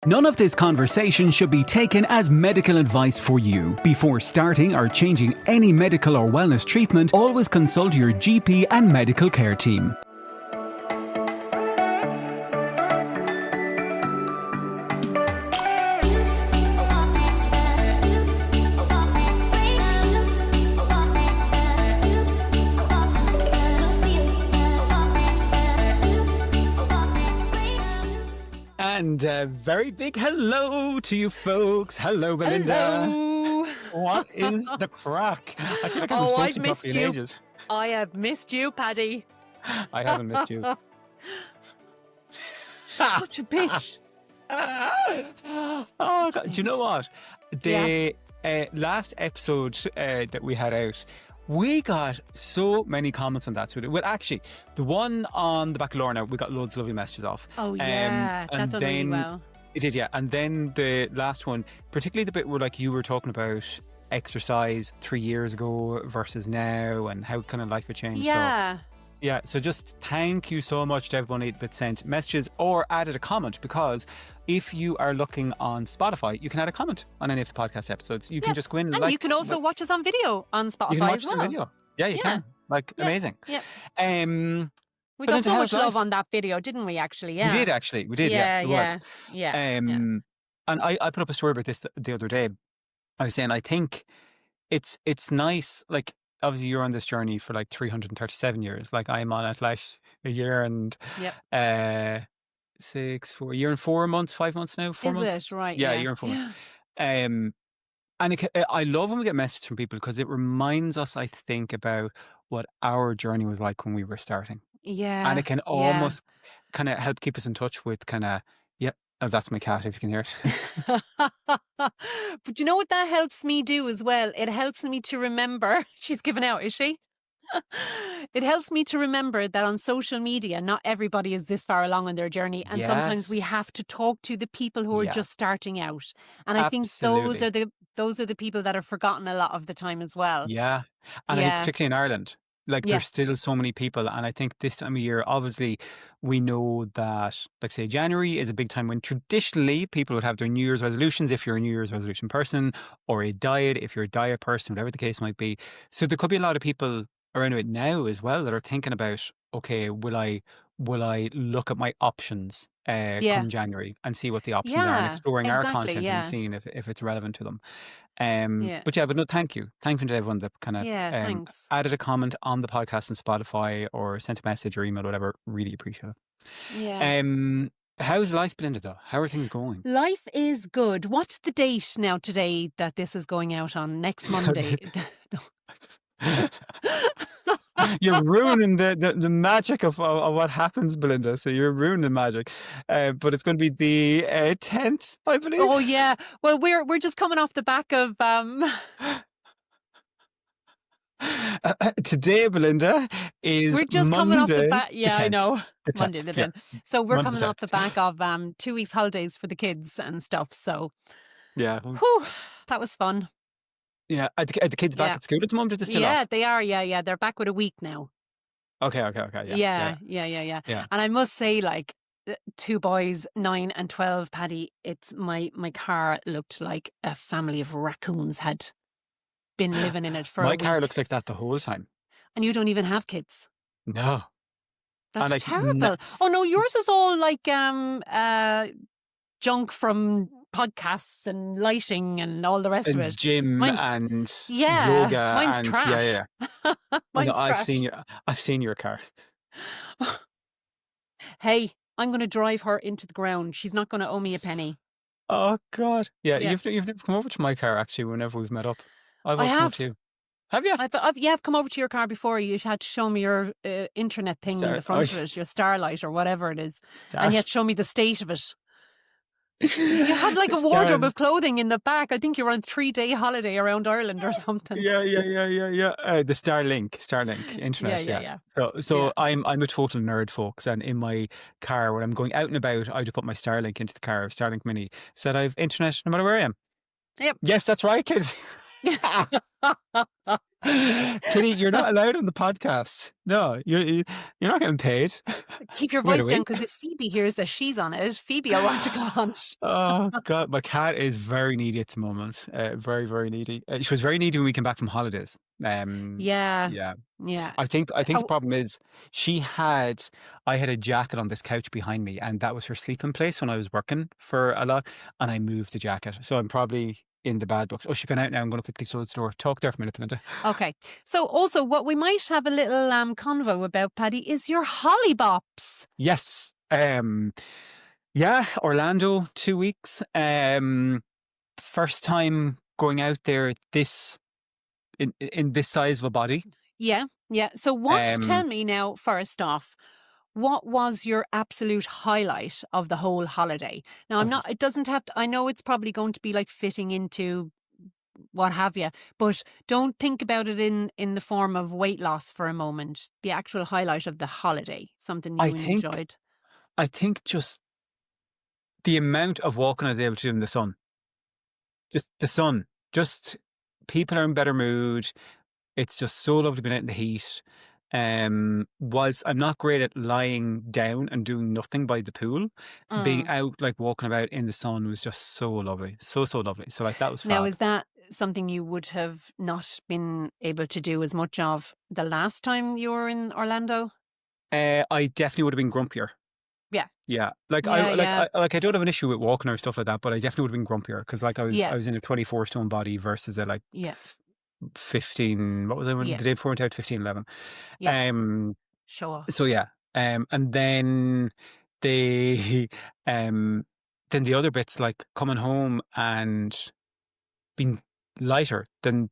None of this conversation should be taken as medical advice for you. Before starting or changing any medical or wellness treatment, always consult your GP and medical care team. And a very big hello to you folks. Hello, Belinda. Hello. What is the crack? I feel like I haven't spoken to you properly in ages. I have missed you, Paddy. I haven't missed you. Such a bitch. Oh, God. Do you know what? The last episode that we had out, we got so many comments on that. Well, actually, the one on the back of Lorna, we got loads of lovely messages off. Oh, yeah. That done really well. It did, yeah. And then the last one, particularly the bit where like you were talking about exercise 3 years ago versus now and how kind of life had changed. Yeah. So just thank you so much to everybody that sent messages or added a comment, because if you are looking on Spotify, you can add a comment on any of the podcast episodes. You can just go in and you can also watch us on video on Spotify. You can watch as well. the video. Yeah, you can. Amazing. Yeah. We got so much love on that video, didn't we, actually? Yeah. We did, actually. We did, yeah. It was. Yeah. And I put up a story about this the other day. I was saying, I think it's nice, like, obviously you're on this journey for like 337 years. Like I'm on it like a year and 4 year and 4 months, 5 months now. 4 months. Is it? Right. Yeah, a year and 4 months. And I love when we get messages from people, because it reminds us, I think, about what our journey was like when we were starting. Yeah. And it can almost kind of help keep us in touch with kind of, that's my cat, if you can hear it. But you know what that helps me do as well? It helps me to remember. She's given out, is she? It helps me to remember that on social media, not everybody is this far along on their journey. And sometimes we have to talk to the people who are just starting out. And I think those are the people that are forgotten a lot of the time as well. Yeah. And I think particularly in Ireland, like there's still so many people. And I think this time of year, obviously, we know that, like say, January is a big time when traditionally people would have their New Year's resolutions, if you're a New Year's resolution person, or a diet, if you're a diet person, whatever the case might be. So there could be a lot of people around it now as well that are thinking about, okay, will I look at my options come January and see what the options are, and exploring our content and seeing if it's relevant to them. But no, thank you to everyone that kind of added a comment on the podcast on Spotify or sent a message or email, whatever. Really appreciate it. How's life, Belinda, though? How are things going? Life is good. What's the date now today that this is going out on? Next Monday. You're ruining the magic of what happens, Belinda. So you're ruining the magic. But it's going to be the 10th, I believe. Oh yeah. Well, we're just coming off the back of today, Belinda, is we're just Monday, coming off the back. Yeah, I know. Monday the 10th. So we're Monday coming off the back of 2 weeks holidays for the kids and stuff. So yeah, that was fun. Yeah, are the kids back at school at the moment? Or are they still off? They are. Yeah, they're back with a week now. Okay. Yeah. And I must say, like, 2 boys, 9 and 12, Paddy, it's my car looked like a family of raccoons had been living in it for a week. My car looks like that the whole time. And you don't even have kids. No. That's terrible. Oh no, yours is all like junk from podcasts and lighting and all the rest of it. Gym and yoga. Mine's trash. Mine's trash. I've seen your car. Hey, I'm going to drive her into the ground. She's not going to owe me a penny. Oh God. Yeah. You've never come over to my car actually. Whenever we've met up, I have. Too. Have you? I've come over to your car before. You had to show me your internet thing in the front of it, your Starlight or whatever it is, and you had to show me the state of it. You had like a wardrobe of clothing in the back. I think you were on 3-day holiday around Ireland or something. Yeah. The Starlink internet. Yeah. So I'm a total nerd, folks. And in my car, when I'm going out and about, I just put my Starlink into the car, Starlink Mini, so that I've internet no matter where I am. Yep. Yes, that's right, kids. Kitty, you're not allowed on the podcast. No, you're not getting paid. Keep your Wait, voice are down we? because if Phoebe hears that she's on it, Phoebe will want to go on it. Oh God, my cat is very needy at the moment. Very, very needy. She was very needy when we came back from holidays. Yeah. Yeah. Yeah. I think the Oh, problem is I had a jacket on this couch behind me, and that was her sleeping place when I was working for a lot, and I moved the jacket. So I'm probably in the bad books. Oh, she's gone out now. I'm going to quickly close the door. Talk there for a minute, Belinda. okay. So also what we might have a little convo about, Paddy, is your hollybops. Yes. Yeah, Orlando, 2 weeks. First time going out there this in this size of a body. Yeah. Yeah. So tell Um, me now, first off, what was your absolute highlight of the whole holiday? Now, oh, it doesn't have to, I know it's probably going to be like fitting into what have you, but don't think about it in the form of weight loss for a moment. The actual highlight of the holiday, something I you think enjoyed. I think just the amount of walking I was able to do in the sun. Just the sun. Just people are in better mood. It's just so lovely being out in the heat. Whilst I'm not great at lying down and doing nothing by the pool, being Mm. out like walking about in the sun was just so lovely. So, so lovely. So like that was Now, fab. is that something you would have not been able to do as much of the last time you were in Orlando? I definitely would have been grumpier. Yeah. Yeah. Like Yeah. Yeah. I don't have an issue with walking or stuff like that, but I definitely would have been grumpier because like I Yeah. was in a 24 stone body versus a like Yeah. 15, what was I when Yeah. the day before I went out 15, 11. Yeah. Um Show off. so yeah. And then the um then the other bits like coming home and being lighter than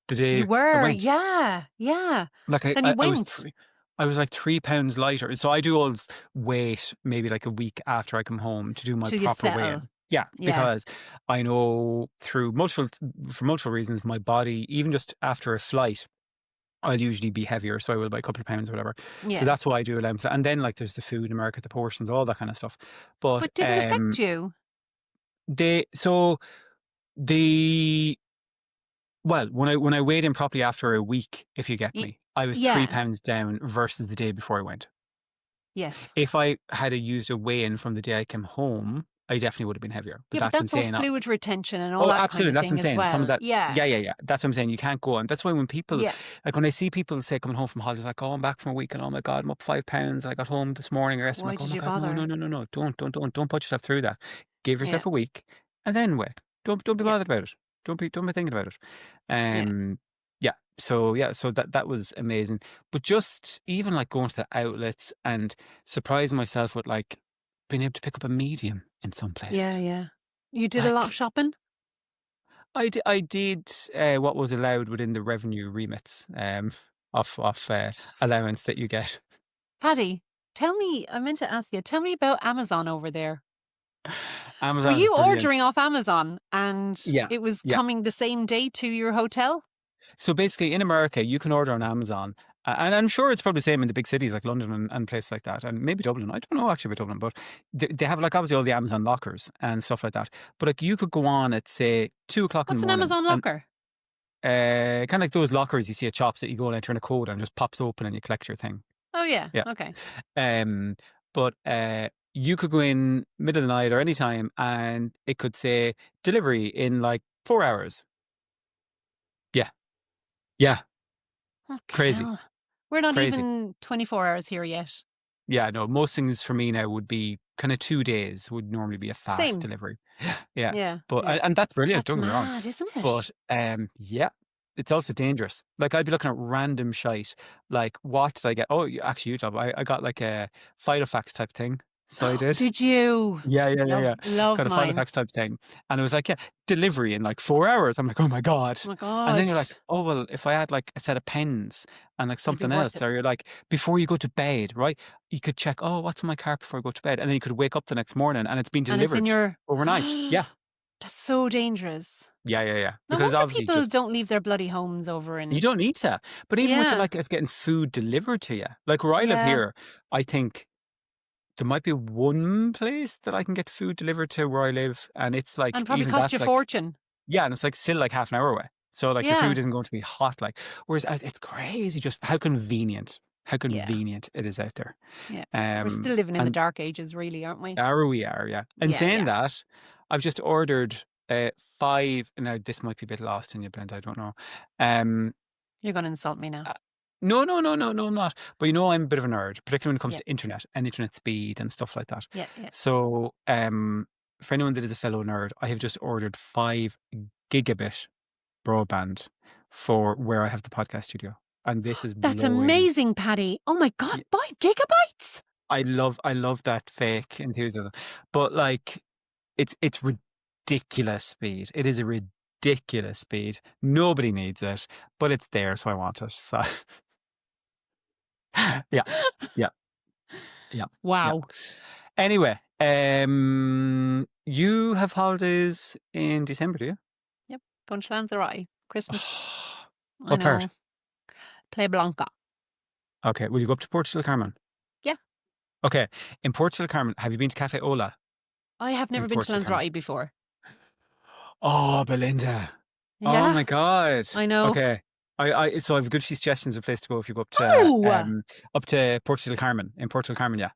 the You day I were. went. Yeah. Yeah. Like Then you I was went I was like 3 pounds lighter. So I do always wait maybe like a week after I come home to do my till you proper settle. weigh-in. Yeah, Yeah. because I know for multiple reasons, my body, even just after a flight, I'll usually be heavier, so I will by a couple of pounds or whatever. So Yeah. that's why I do allow myself. And then like there's the food in America, the portions, all that kind of stuff. But But did it affect you? they so the well, when I weighed in properly after a week, if you get Y- me, I was three yeah. pounds down versus the day before I went. Yes. If I had used a weigh-in from the day I came home, I definitely would have been heavier. But Yeah, but that's that's all insane. fluid retention and all Oh, that kind absolutely. of That's what I'm thing as saying. Some of well. that, Yeah. yeah, yeah, yeah. That's what I'm saying. You can't go on. That's why when people, Yeah. like when I see people say coming home from holidays, like, oh, I'm back from a week and oh my God, I'm up 5 pounds. I got home this morning. Or rest. I'm Why like, oh did my you God, no, no, bother? no, no, no. Don't put yourself through that. Give Yeah. yourself a week and then wait. Don't be Yeah. bothered about it. Don't be thinking about it. Yeah. Um, yeah. So that was amazing. But just even like going to the outlets and surprising myself with like being able to pick up a medium in some Yeah. places. Yeah. You did a lot of Like shopping? I did what was allowed within the revenue remits of allowance that you get. Paddy, tell me, I meant to ask you, tell me about Amazon over there. Were Amazon is you ordering brilliant. off Amazon and Yeah, it was yeah. coming the same day to your hotel? So basically, in America, you can order on Amazon, and I'm sure it's probably the same in the big cities like London and places like that, and maybe Dublin. I don't know actually about Dublin, but they have like obviously all the Amazon lockers and stuff like that. But like you could go on at say 2 o'clock in the What's an morning, Amazon and locker? kind of like those lockers you see at shops that you go and enter in a code and it just pops open and you collect your thing. Oh, yeah. Yeah. Okay. Um, but you could go in middle of the night or any time, and it could say delivery in like 4 hours. Yeah, yeah, Okay. crazy, Hell. We're not crazy. even 24 hours here yet. Yeah, no, most things for me now would be kind of 2 days would normally be a fast Same. delivery. Yeah, Yeah. but Yeah. and that's brilliant. That's Don't get me wrong. mad, isn't it? But yeah, it's also dangerous. Like I'd be looking at random shite. Like what did I get? Oh, actually, you job. I got like a Filofax type thing. So I did. Did you? Yeah. Love Got a mine. Filofax type thing. And it was like, yeah, delivery in like 4 hours. I'm like, oh my God. Oh my And then God. you're like, oh, well, if I had like a set of pens and like It'd be something worth else, it. or you're like, before you go to bed, right? You could check, oh, what's in my car before I go to bed? And then you could wake up the next morning and it's been And it's in delivered your. overnight. Yeah. That's so dangerous. Yeah. No Because wonder obviously people just, don't leave their bloody homes over you in. don't need to. But even with the Yeah. like of getting food delivered to you, like where I live Yeah. here, I think there might be one place that I can get food delivered to where I live. And it's like, And probably even cost you that's a like, fortune. yeah, and it's like still like half an hour away. So like your Yeah. food isn't going to be hot. Like, whereas it's crazy just how Yeah. convenient it is out there. Yeah. We're still living in the And dark ages, really, aren't we? we are, yeah. And Yeah. saying Yeah. that, I've just ordered 5. Now this might be a bit lost in your blend. I don't know. Um, You're going to insult me now. uh, no, no, no, no, no, I'm not. But I'm a bit of a nerd, particularly when it comes Yeah. to internet and internet speed and stuff like that. Yeah. Yeah. So, for anyone that is a fellow nerd, I have just ordered 5 gigabit broadband for where I have the podcast studio, and this is That's blowing. amazing, Paddy. Oh my God, y- 5 gigabytes. I love that fake enthusiasm, but like it's ridiculous speed. It is a ridiculous speed. Nobody needs it, but it's there, so I want it. So yeah, yeah, yeah, yeah. Wow. Anyway, you have holidays in December, do you? Yep. Going to Lanzarote. Christmas. I What part? know. Play Blanca. Okay, will you go up to Portugal Carmen? Yeah. Okay, in Portugal Carmen, have you been to Cafe Ola I have in never been to Portugal Carmen? Lanzarote before. Oh, Belinda. Oh Yeah. my God. I know. Okay. So I have a good few suggestions of place to go if you go Oh, up to Portugal Carmen. In Portugal Carmen, yeah.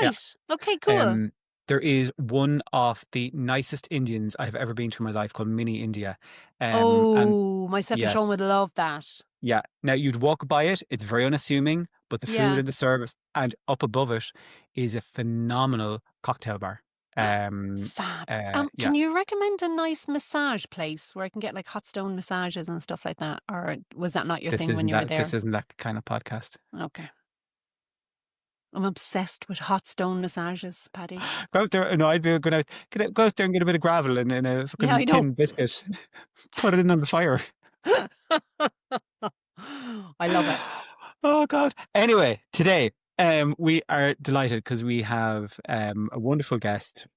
Yeah. right. Okay, cool. There is one of the nicest Indians I have ever been to in my life called Mini India. And Oh, myself and Sean yes, would love that. yeah. Now you'd walk by it, it's very unassuming, but the food Yeah. and the service and up above it is a phenomenal cocktail bar. Fab. Yeah. Can you recommend a nice massage place where I can get like hot stone massages and stuff like that? Or was that not your thing when you were there? This isn't that kind of podcast. Okay. I'm obsessed with hot stone massages, Paddy. Go out there. No, I'd be going out. Go out there and get a bit of gravel and a Yeah, I fucking know. tin biscuit. Put it in on the fire. I love it. Oh God. Anyway, today we are delighted because we have a wonderful guest,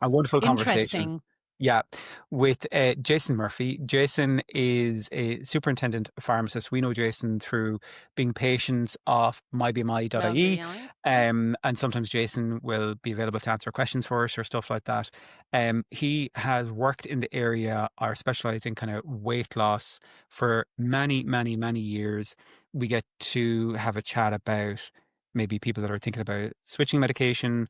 a wonderful conversation. Interesting. Yeah, with Jason Murphy. Jason is a superintendent pharmacist. We know Jason through being patients of mybmi.ie. And sometimes Jason will be available to answer questions for us or stuff like that. He has worked in the area or specialized in kind of weight loss for many, many, many years. We get to have a chat about maybe people that are thinking about switching medication,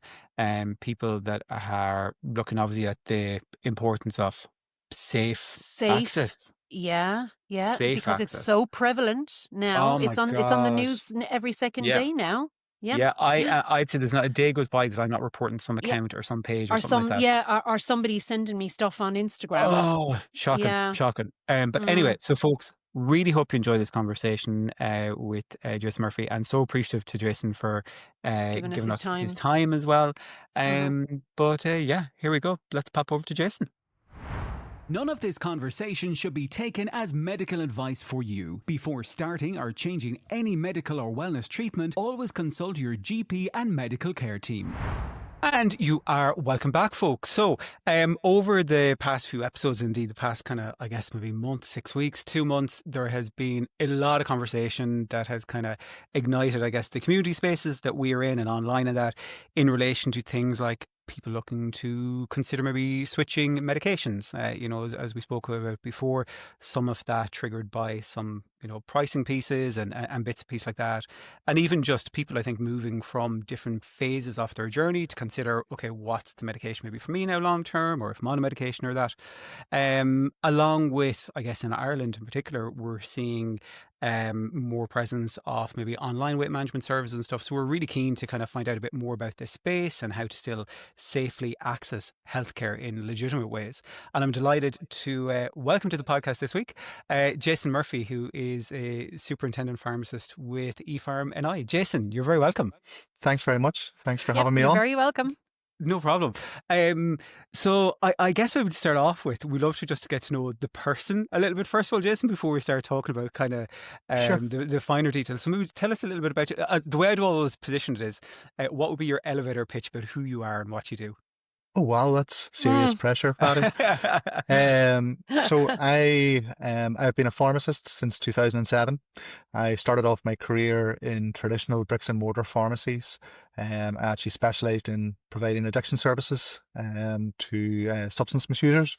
people that are looking obviously at the importance of safe access. Yeah, yeah, Safe because it's access. so prevalent now. Oh my It's on the news every second Yeah. day now. Yeah. Yeah, I'd say there's not a day goes by that I'm not reporting some Yeah. account or some page or something like that. Yeah, or somebody sending me stuff on Instagram. Oh, shocking, Yeah. shocking. But anyway, so folks, really hope you enjoy this conversation with Jason Murphy, and so appreciative to Jason for giving us his time as well. But yeah, here we go. Let's pop over to Jason. None of this conversation should be taken as medical advice for you. Before starting or changing any medical or wellness treatment, always consult your GP and medical care team. And you are welcome back, folks. So, over the past few episodes, indeed, the past kind of, I guess, maybe month, 6 weeks, 2 months, there has been a lot of conversation that has kind of ignited, I guess, the community spaces that we are in and online and that in relation to things like people looking to consider maybe switching medications. As we spoke about before, some of that triggered by some, pricing pieces and bits and pieces like that. And even just people, I think, moving from different phases of their journey to consider, okay, what's the medication maybe for me now long term, or if I'm on a medication or that. Along with, I guess, in Ireland in particular, we're seeing more presence of maybe online weight management services and stuff. So we're really keen to kind of find out a bit more about this space and how to still safely access healthcare in legitimate ways. And I'm delighted to welcome to the podcast this week Jason Murphy, who is a superintendent pharmacist with ePharm NI. Jason, you're very welcome. Thanks very much. Thanks for having me on. You're very welcome. No problem. So I guess we would start off with, we'd love to just get to know the person a little bit first of all, Jason, before we start talking about kind of Sure. the finer details. So maybe tell us a little bit about you. The way I'd always positioned it is, what would be your elevator pitch about who you are and what you do? Oh wow, that's serious pressure, Paddy. So I've been a pharmacist since 2007. I started off my career in traditional bricks and mortar pharmacies. I actually specialised in providing addiction services to substance misusers.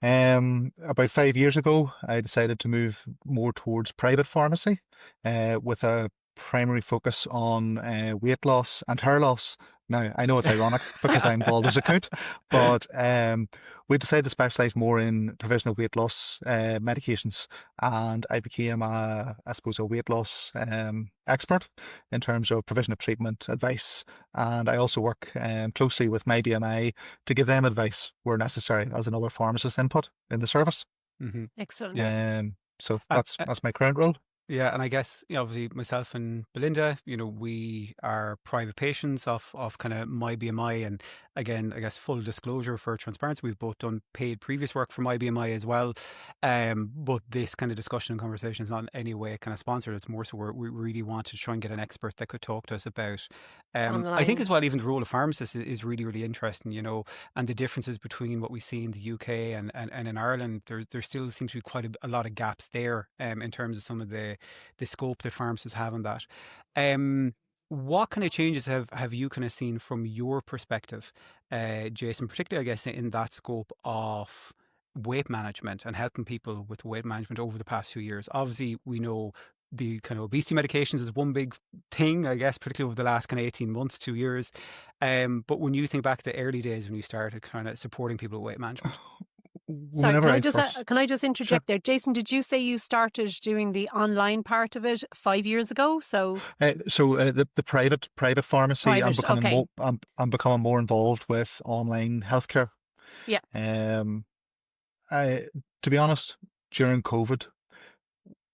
About 5 years ago, I decided to move more towards private pharmacy, with a primary focus on weight loss and hair loss. Now, I know it's ironic because I'm bald as a coot, but we decided to specialize more in provision of weight loss medications, and I became I suppose, a weight loss expert in terms of provision of treatment, advice, and I also work closely with my BMI to give them advice where necessary as another pharmacist input in the service. Hmm. Excellent. Yeah. So And, that's my current role. yeah, and I guess, obviously myself and Belinda, we are private patients of kind of my BMI, and again, I guess full disclosure for transparency, we've both done paid previous work for my BMI as well. But this kind of discussion and conversation is not in any way kind of sponsored. It's more so we really want to try and get an expert that could talk to us about. I think Online. as well, even the role of pharmacists is really, really interesting, and the differences between what we see in the UK and in Ireland. There still seems to be quite a lot of gaps there, in terms of some of the scope that pharmacists have on that. What kind of changes have you kind of seen from your perspective, Jason, particularly, I guess, in that scope of weight management and helping people with weight management over the past few years? Obviously, we know the kind of obesity medications is one big thing, I guess, particularly over the last kind of 18 months, 2 years. But when you think back to the early days when you started kind of supporting people with weight management. Sorry, Whenever I first, can I just sure. interject there? Jason, did you say you started doing the online part of it 5 years ago? So The private pharmacy, private, okay. I'm becoming more involved with online healthcare. Yeah. Um, I To be honest, during COVID,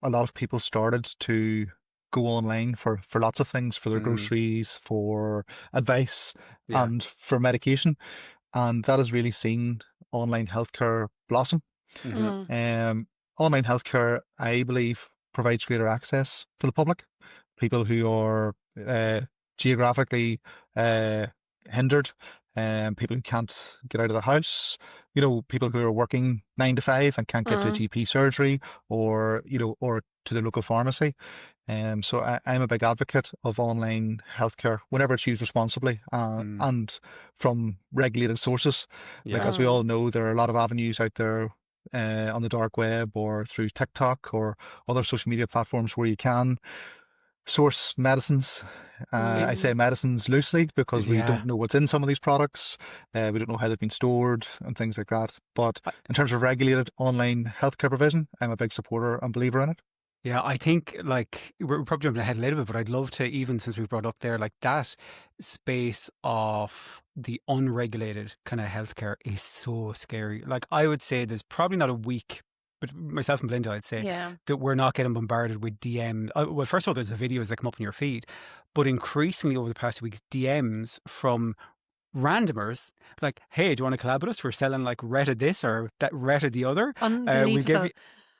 a lot of people started to go online for lots of things, for their Mm, groceries, for advice, yeah. and for medication, and that has really seen online healthcare blossom. Hmm. Mm, Um, Online healthcare, I believe, provides greater access for the public. People who are uh, geographically uh, hindered, people who can't get out of the house, people who are working 9 to 5 and can't get to a mm, GP surgery, or to the local pharmacy. So I'm a big advocate of online healthcare whenever it's used responsibly, Mm, and from regulated sources. Like, yeah. as we mm. all know, there are a lot of avenues out there on the dark web or through TikTok or other social media platforms where you can source medicines. It, I say Mm. medicines loosely because we yeah. don't know what's in some of these products. We don't know how they've been stored and things like that. But in terms of regulated online healthcare provision, I'm a big supporter and believer in it. Yeah, I think, like, we're probably jumping ahead a little bit, but I'd love to, even since we brought up there, like, that space of the unregulated kind of healthcare is so scary. Like, I would say there's probably not a week, but myself and Belinda, I'd say, Yeah. that we're not getting bombarded with DM. Well, first of all, there's the videos that come up on your feed, but increasingly over the past weeks, DMs from randomers, like, hey, do you want to collab with us? We're selling like Retta this or that Retta the other. We'll give Unbelievable. you.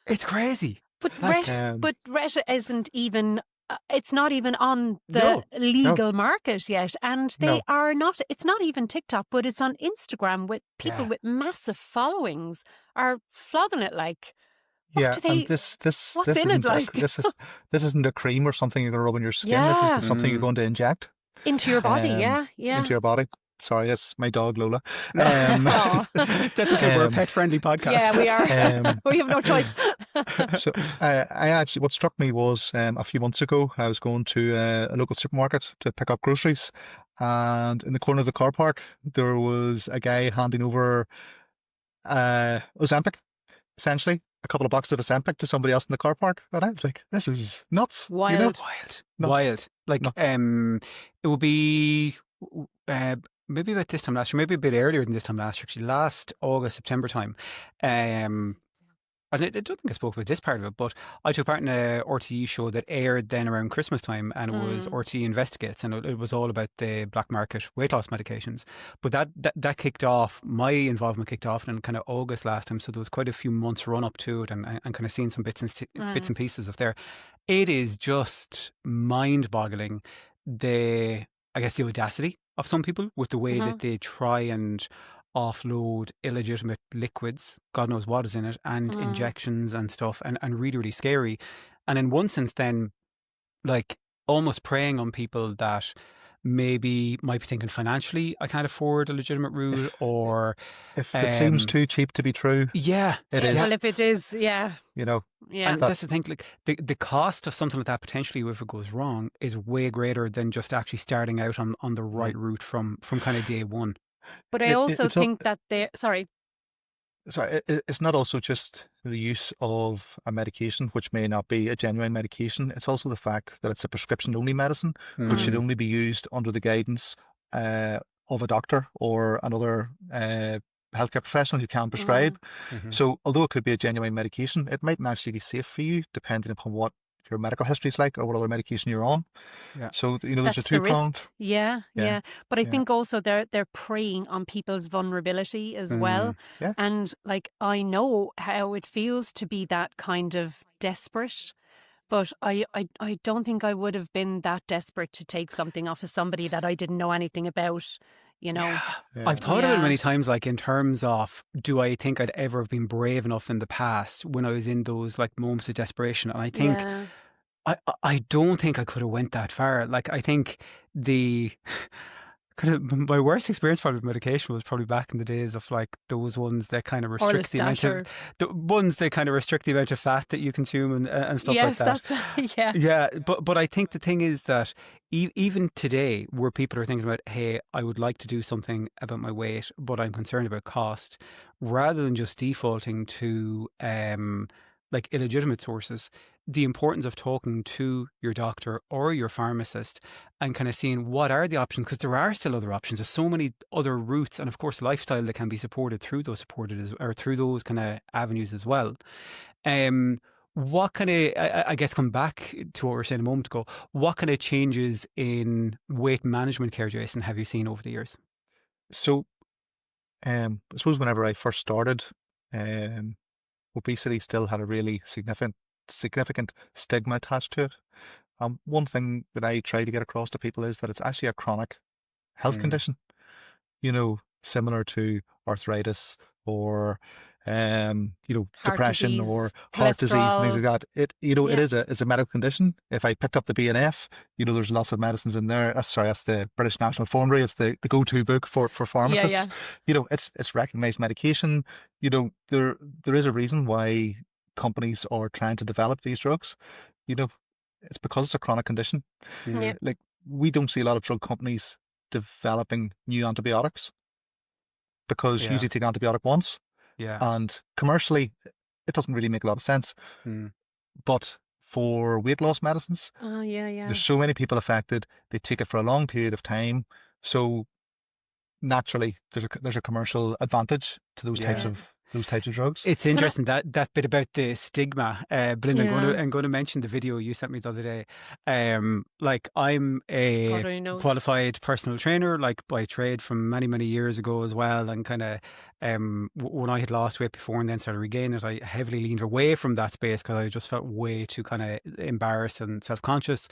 It's crazy. But Like, Um, Ret isn't even. It's not even on the no. no, legal market yet, and they no, are not. It's not even TikTok, but it's on Instagram with people Yeah. with massive followings are flogging it. Like, what yeah, do and they? this What's in it like? this isn't a cream or something you're gonna rub on your skin. This is Yeah, something you're Mm. going to inject into your body. um Yeah, yeah. into your body. Sorry, that's my dog Lola. No, Um, Oh, that's okay. We're a um, pet friendly podcast. yeah. We are. um, We have no choice. so I actually, what struck me was, a few months ago, I was going to a local supermarket to pick up groceries, and in the corner of the car park, there was a guy handing over Ozempic, essentially a couple of boxes of Ozempic to somebody else in the car park, and I was like, "This is nuts, Wild. Wild, nuts, wild. Like, nuts." it would be uh, maybe about this time last year, maybe a bit earlier than this time last year, actually, last August, September time. Um, I don't think I spoke about this part of it, but I took part in a RTE show that aired then around Christmas time, and it was Mm, RTE Investigates, and it was all about the black market weight loss medications. But that kicked off, my involvement kicked off in kind of August last time, so there was quite a few months run up to it, and kind of seeing some bits mm, and pieces of there. It is just mind boggling, the I guess the audacity of some people with the way hmm that they try and offload illegitimate liquids, God knows what is in it, and mm, injections and stuff, and really, really scary. And in one sense, then, like, almost preying on people that maybe might be thinking financially, I can't afford a legitimate route, or If it seems too cheap to be true, yeah, it Yeah, is. well, if it is, yeah, You know, yeah. and that that's the thing, like the cost of something like that potentially, if it goes wrong, is way greater than just actually starting out on the Mhm. right route from kind of day one. But I also it's not. think that sorry, Sorry, it's not also just the use of a medication, which may not be a genuine medication. It's also the fact that it's a prescription-only medicine, which should Mm, only be used under the guidance uh, of a doctor or another healthcare professional who can mm, prescribe. mhm. So, although it could be a genuine medication, it might not actually be safe for you, depending upon what your medical history is like or what other medication you're on. Yeah. So, there's a that's the two-pronged. risk. Yeah, Yeah, yeah. But I yeah, think also they're preying on people's vulnerability as well. Mm, yeah. And like I know how it feels to be that kind of desperate. But I don't think I would have been that desperate to take something off of somebody that I didn't know anything about, you know. yeah. I've Yeah. thought of it Yeah, many times, like in terms of, do I think I'd ever have been brave enough in the past when I was in those like moments of desperation? And I think yeah. I don't think I could have went that far. Like I think the kind of my worst experience probably with medication was probably back in the days of like those ones that kind of restrict the amount Orlistat of or the ones that kind of restrict the amount of fat that you consume and stuff like yes, that. that's yeah. Yeah, but I think the thing is that even today, where people are thinking about, hey, I would like to do something about my weight, but I'm concerned about cost, rather than just defaulting to like illegitimate sources, the importance of talking to your doctor or your pharmacist and kind of seeing what are the options, because there are still other options. There's so many other routes, and of course, lifestyle that can be supported through those or through those kind of avenues as well. Um, what kind of, I guess, come back to what we were saying a moment ago, what kind of changes in weight management care, Jason, have you seen over the years? So, I suppose whenever I first started, um, obesity still had a really significant stigma attached to it. One thing that I try to get across to people is that it's actually a chronic health Mm. condition, similar to arthritis or Heart depression or disease, heart disease and things like cholesterol. that. It Yeah. is a medical condition. If I picked up the BNF, there's lots of medicines in there. That's the British National Formulary. It's the go-to book for Yeah, pharmacists. yeah. It's recognized medication. There is a reason why companies are trying to develop these drugs. You know, it's because it's a chronic condition. Yeah. Mm. Like we don't see a lot of drug companies developing new antibiotics because you Yeah. usually take an antibiotic once, Yeah. and commercially it doesn't really make a lot of sense. Mm. But for weight loss medicines, Oh, yeah, there's yeah. so many people affected, they take it for a long period of time. So naturally there's a commercial advantage to Yeah. those types of drugs. It's Can I? interesting that bit about the stigma, Belinda. Yeah. I'm going to mention the video you sent me the other day. Like I'm God a only knows. qualified personal trainer, like by trade from many years ago as well, and kind of when I had lost weight before and then started regaining it, I heavily leaned away from that space because I just felt way too kind of embarrassed and self conscious.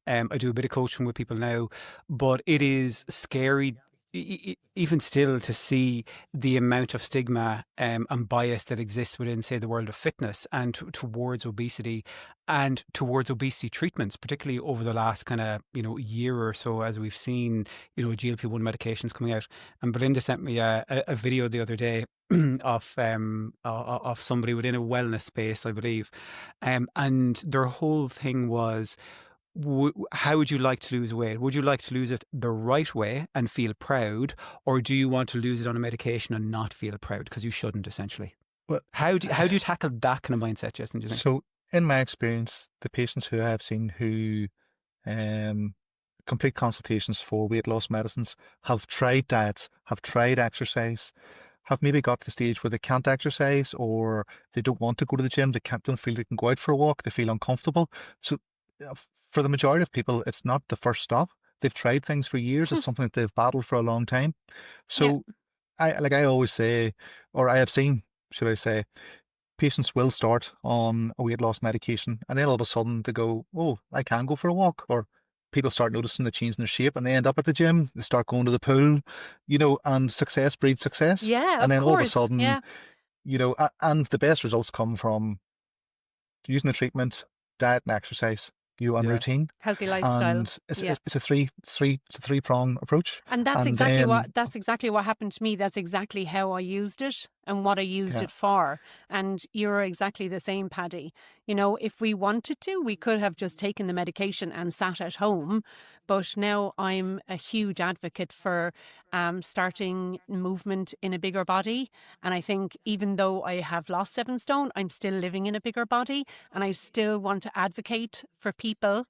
I do a bit of coaching with people now, but it is scary. Even still, to see the amount of stigma and bias that exists within, say, the world of fitness and towards obesity and towards obesity treatments, particularly over the last kind of year or so, as we've seen GLP-1 medications coming out. And Belinda sent me a video the other day of somebody within a wellness space, I believe, and their whole thing was, how would you like to lose weight? Would you like to lose it the right way and feel proud, or do you want to lose it on a medication and not feel proud because you shouldn't, essentially? Well, How do you tackle that kind of mindset, Justin, do you think? so in my experience, the patients who I have seen who um, complete consultations for weight loss medicines have tried diets, have tried exercise, have maybe got to the stage where they can't exercise or they don't want to go to the gym, don't feel they can go out for a walk, they feel uncomfortable. So for the majority of people, it's not the first stop. They've tried things for years. It's something that they've battled for a long time. Yeah. So I always say, or I have seen, should I say, patients will start on a weight loss medication and then all of a sudden they go, oh, I can go for a walk. Or people start noticing the change in their shape and they end up at the gym, they start going to the pool, and success breeds success. Yeah, And of then all of a course. sudden, Yeah. and the best results come from using the treatment, diet and exercise. and Yeah. routine. Healthy lifestyle. And it's Yeah. a three-prong approach. And that's And exactly then what happened to me. That's exactly how I used it and what I used yeah, it for. And you're exactly the same, Paddy. You know, if we wanted to, we could have just taken the medication and sat at home. But now I'm a huge advocate for starting movement in a bigger body. And I think even though I have lost 7 stone, I'm still living in a bigger body. And I still want to advocate for people,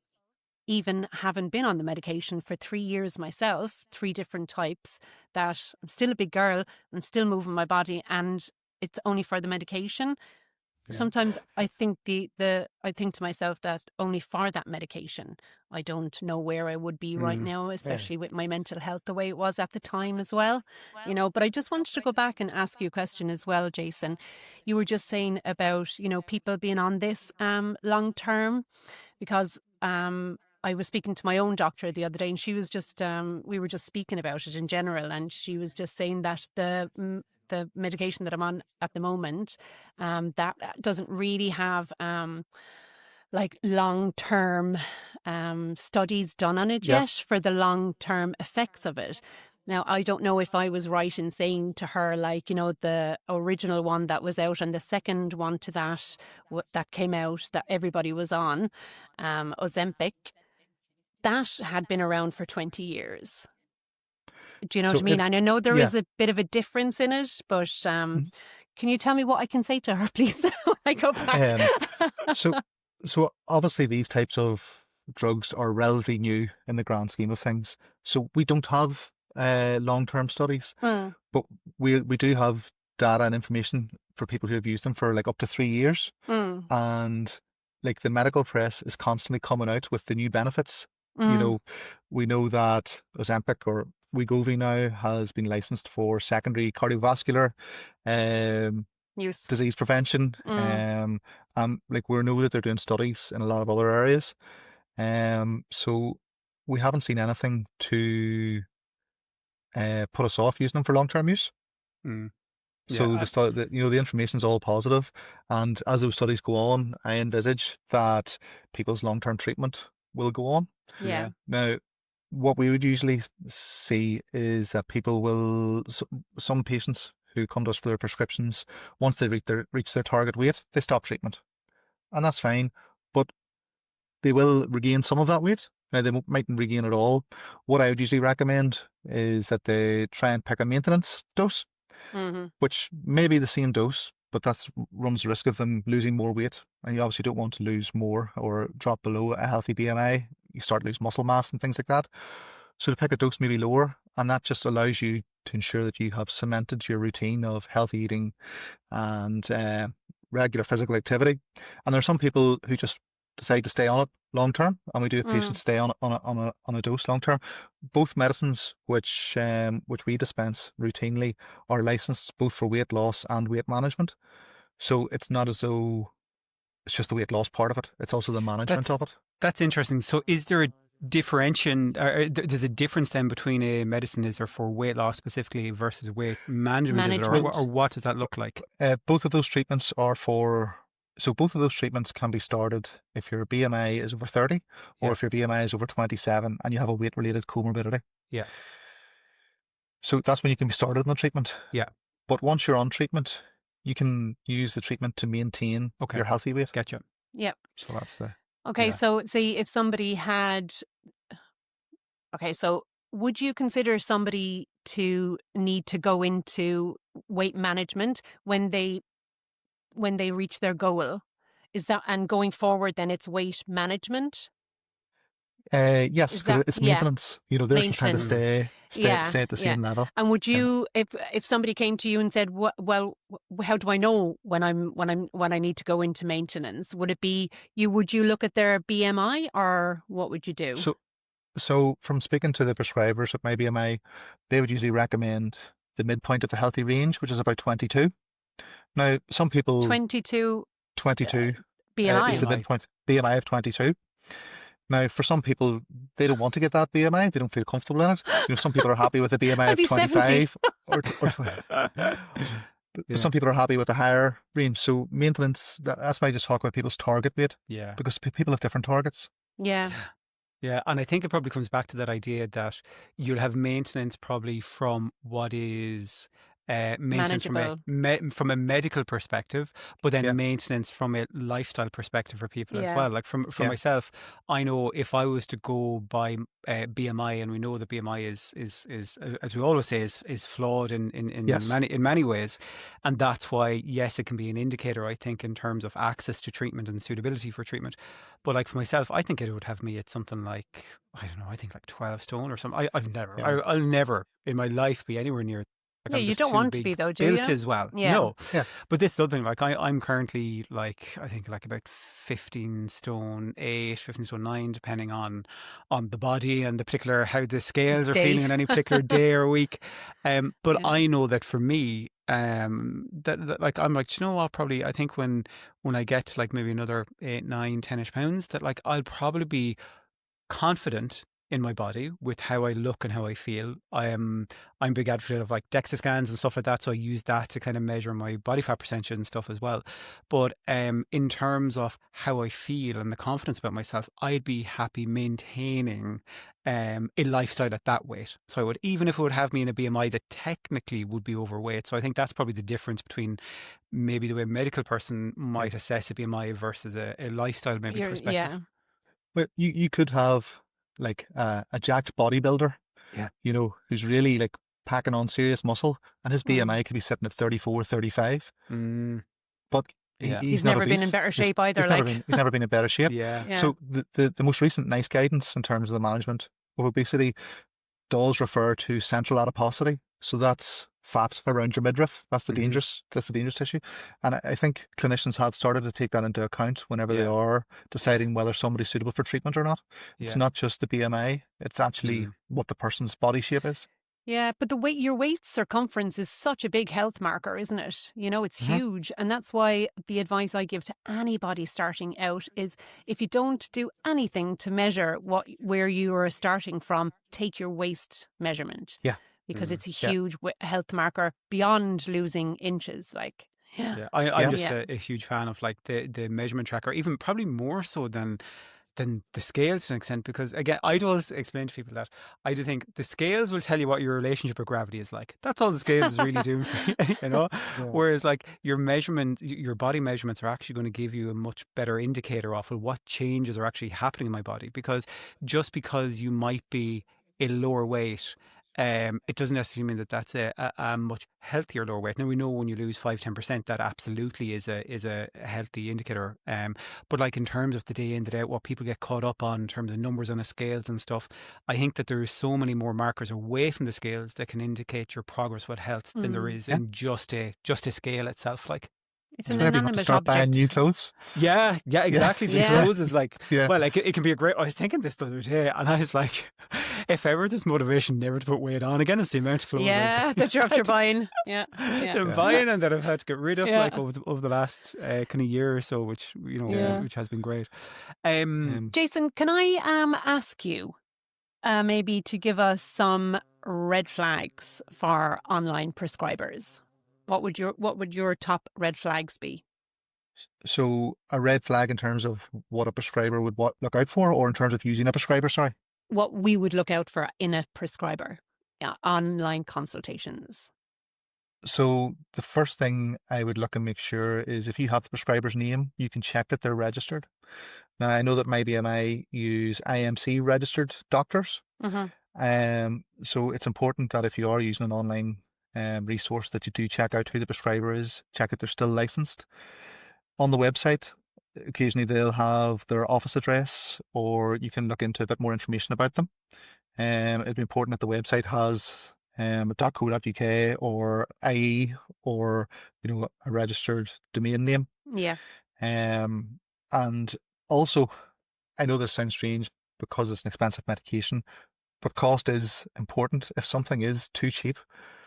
even having been on the medication for 3 years myself, 3 different types, that I'm still a big girl, I'm still moving my body, and it's only for the medication. yeah. Sometimes I think I think to myself that only for that medication, I don't know where I would be right now, especially with my mental health the way it was at the time as well. You know, but I just wanted to go back and ask you a question as well, Jason. You were just saying about, you know, people being on this long term, because I was speaking to my own doctor the other day, and she was just we were just speaking about it in general, and she was just saying that the medication that I'm on at the moment, that doesn't really have like long-term studies done on it Yeah. yet for the long-term effects of it. Now, I don't know if I was right in saying to her, like, you know, the original one that was out and the second one to that that came out that everybody was on, Ozempic, that had been around for 20 years. Do you know what So I mean? And I know there yeah. is a bit of a difference in it, but Mhm. can you tell me what I can say to her, please, when I go back? Um, so so obviously these types of drugs are relatively new in the grand scheme of things. So we don't have long-term studies, Hmm. but we do have data and information for people who have used them for like up to 3 years. Hmm. And like the medical press is constantly coming out with the new benefits. You Hmm. know, we know that Ozempic or Wegovy now has been licensed for secondary cardiovascular um, Use. disease prevention. Hmm. And like we know that they're doing studies in a lot of other areas. So we haven't seen anything to put us off using them for long-term use. Mm. So Yeah. the information's all positive, and as those studies go on, I envisage that people's long-term treatment will go on. Yeah. Now, what we would usually see is that people will, some patients who come to us for their prescriptions, once they reach their target weight, they stop treatment, and that's fine, but they will regain some of that weight. Now, they mightn't regain it all. What I would usually recommend is that they try and pick a maintenance dose, Hmm. which may be the same dose, but that runs the risk of them losing more weight. And you obviously don't want to lose more or drop below a healthy BMI. You start to lose muscle mass and things like that. So to pick a dose maybe lower, and that just allows you to ensure that you have cemented your routine of healthy eating and regular physical activity. And there are some people who just decide to stay on it long term, and we do have Mm. patients stay on it on a dose long term. Both medicines which we dispense routinely are licensed both for weight loss and weight management. So it's not as though it's just the weight loss part of it; it's also the management That's of it. that's interesting. So is there a differentiation, or there's a difference then between a medicine, is there, for weight loss specifically versus weight management, is it, or, Management. or what does that look like? Both of those treatments are for, so both of those treatments can be started if your BMI is over 30 or Yeah. if your BMI is over 27 and you have a weight-related comorbidity. Yeah. So that's when you can be started on the treatment. Yeah. But once you're on treatment, you can use the treatment to maintain Okay. your healthy weight. Gotcha. Yeah. So that's the, Okay. Yeah. So, see, if somebody had, okay, so would you consider somebody to need to go into weight management when they reach their goal? Is that, and going forward, then it's weight management? yes, Is because that, it's yeah, maintenance. They're just trying to maintenance? Yeah, stay at the yeah. same level. And would Yeah. you, if somebody came to you and said, "Well, how do I know when I need to go into maintenance?" Would it be you? Would you look at their BMI, or what would you do? So from speaking to the prescribers at my BMI, they would usually recommend the midpoint of the healthy range, which is about 22. Now, some people 22 22 is BMI. the BMI. midpoint, BMI of 22. Now, for some people, they don't want to get that BMI. They don't feel comfortable in it. Some people are happy with a BMI I'd of be 70. 25 or 20. But Yeah. some people are happy with a higher range. So maintenance, that's why I just talk about people's target weight, Yeah. because people have different targets. Yeah. Yeah, and I think it probably comes back to that idea that you'll have maintenance probably from what is maintenance from Manageable. from a medical perspective, but then Yeah, maintenance from a lifestyle perspective for people as Yeah. well. Like for yeah, myself, I know if I was to go by BMI, and we know that BMI is as we always say is flawed yes, in many ways, and that's why yes, it can be an indicator. I think in terms of access to treatment and suitability for treatment. But like for myself, I think it would have me at something like, I don't know, I think like 12 stone or something. yeah, I'll never in my life be anywhere near, like Yeah, I'm you just don't too want to be big though, do built you? as well. Yeah. No. yeah. But this is the other thing, like I'm currently like, I think like about 15 stone 8, 15 stone 9, depending on the body and the particular, how the scales are Day. feeling on any particular day or week. But Yeah. I know that for me, that like I'm like, "Do you know what, probably I think when I get to like maybe another 8, 9, 10ish pounds, that like I'll probably be confident in my body with how I look and how I feel. I'm a big advocate of like DEXA scans and stuff like that, so I use that to kind of measure my body fat percentage and stuff as well. But in terms of how I feel and the confidence about myself, I'd be happy maintaining a lifestyle at that weight. So I would, even if it would have me in a BMI that technically would be overweight. So I think that's probably the difference between maybe the way a medical person Yeah. might assess a BMI versus a lifestyle maybe perspective. Yeah. Well, you could have like a jacked bodybuilder, Yeah. who's really like packing on serious muscle, and his Mm. BMI could be sitting at 34, 35, Mm, but yeah. he's He's not never been in obese. better He's shape either, like. he's never been in better shape. Yeah. Yeah. So the most recent NICE guidance in terms of the management of obesity does refer to central adiposity. So that's fat around your midriff. Hmm. That's the dangerous tissue. And I think clinicians have started to take that into account whenever they Yeah. are deciding whether somebody's suitable for treatment or not. It's Yeah. not just the BMI, it's actually Mm. what the person's body shape is. Yeah, but your waist circumference is such a big health marker, isn't it? It's Hmm. huge. And that's why the advice I give to anybody starting out is if you don't do anything to measure where you are starting from, take your waist measurement Yeah, because Mm. it's a yeah, huge health marker beyond losing inches. Like, yeah. Yeah. I'm yeah, just Yeah. a huge fan of like the measurement tracker, even probably more so than the scales to an extent, because again, I'd always explain to people that I do think the scales will tell you what your relationship with gravity is like. That's all the scales is really doing for you, you know? yeah. Whereas like your body measurements are actually going to give you a much better indicator of well, what changes are actually happening in my body. Because just because you might be a lower weight, it doesn't necessarily mean that that's a much healthier lower weight. Now we know when you lose 5-10%, that absolutely is a healthy indicator. But like in terms of the day in, the day out, what people get caught up on in terms of numbers on the scales and stuff, I think that there is so many more markers away from the scales that can indicate your progress with health than there is Yeah. in just a scale itself. Like, It's It's an whenever you have to inanimate start buying new object. clothes. yeah, Yeah, exactly. The Yeah. clothes is like, yeah, well, like it can be a great. I was thinking this the other day, and I was like, if ever there's motivation never to put weight on again, it's the amount of clothes Yeah, that you're after buying. Yeah. that Yeah. I'm yeah, buying and that I've had to get rid of, Yeah. like over the last kind of year or so, which Yeah. which has been great. Um, um, Jason, can I ask you maybe to give us some red flags for online prescribers? What would your top red flags be? so a red flag in terms of what a prescriber would look out for, or in terms of using a prescriber, sorry. What we would look out for in a prescriber? Yeah, online consultations. So the first thing I would look and make sure is if you have the prescriber's name, you can check that they're registered. Now I know that my BMI use IMC registered doctors. So it's important that if you are using an online resource that you do check out who the prescriber is, check that they're still licensed. On the website, occasionally they'll have their office address, or you can look into a bit more information about them. It'd be important that the website has a .co.uk or IE, or a registered domain name. Yeah. Um, and also, I know this sounds strange because it's an expensive medication, but cost is important. If something is too cheap,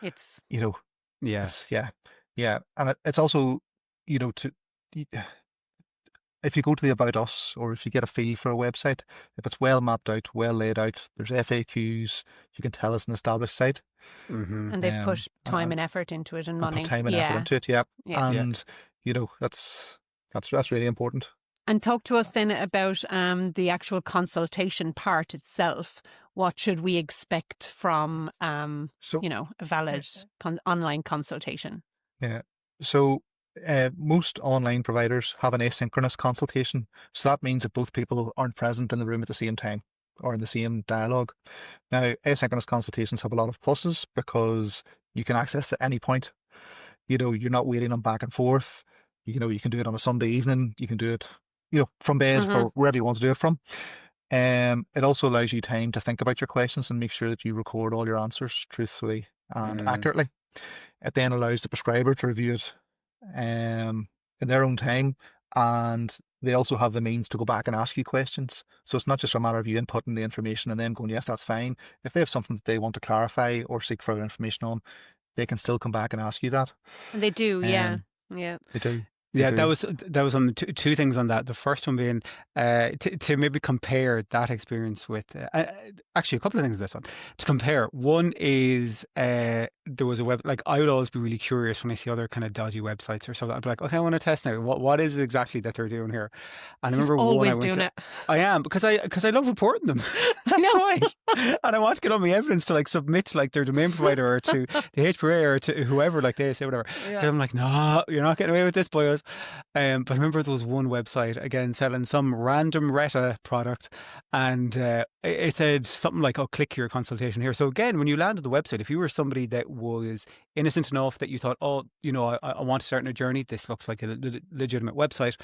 It's you know, yeah, yeah, and it's also, to y- if you go to the About Us, or if you get a feel for a website, if it's well mapped out, well laid out, there's FAQs, you can tell it's an established site. mm-hmm. and they've put time And and effort into it and put money. time and effort Yeah. into it, yeah. Yeah. Yeah. And that's really important. And talk to us then about the actual consultation part itself. What should we expect from, So, a valid online consultation? yeah. So, most online providers have an asynchronous consultation. So that means that both people aren't present in the room at the same time or in the same dialogue. Now, asynchronous consultations have a lot of pluses because you can access at any point. You're not waiting on back and forth. You can do it on a Sunday evening. You can do it, from bed or wherever you want to do it from. It also allows you time to think about your questions and make sure that you record all your answers truthfully and accurately. It then allows the prescriber to review it in their own time, and they also have the means to go back and ask you questions. So it's not just a matter of you inputting the information and them going, yes, that's fine. If they have something that they want to clarify or seek further information on, they can still come back and ask you that. And they do, yeah. They do. Yeah, that was on two things on that. The first one being to maybe compare that experience with actually a couple of things. This one to compare. One is there was a web, like I would always be really curious when I see other kind of dodgy websites or something. I'd be like, okay, I want to test now. What is it exactly that they're doing here? And I remember always one I went doing to, it. I am because I love reporting them. That's why, and I want to get all my evidence to like submit to like their domain provider or to the HPA or to whoever, like they say whatever. Yeah. I'm like, no, you're not getting away with this, boys. But I remember there was one website again selling some random Retta product, and it said something like, "Oh, click your consultation here." So again, when you landed the website, if you were somebody that was innocent enough that you thought, "Oh, I want to start on a journey. This looks like a legitimate website,"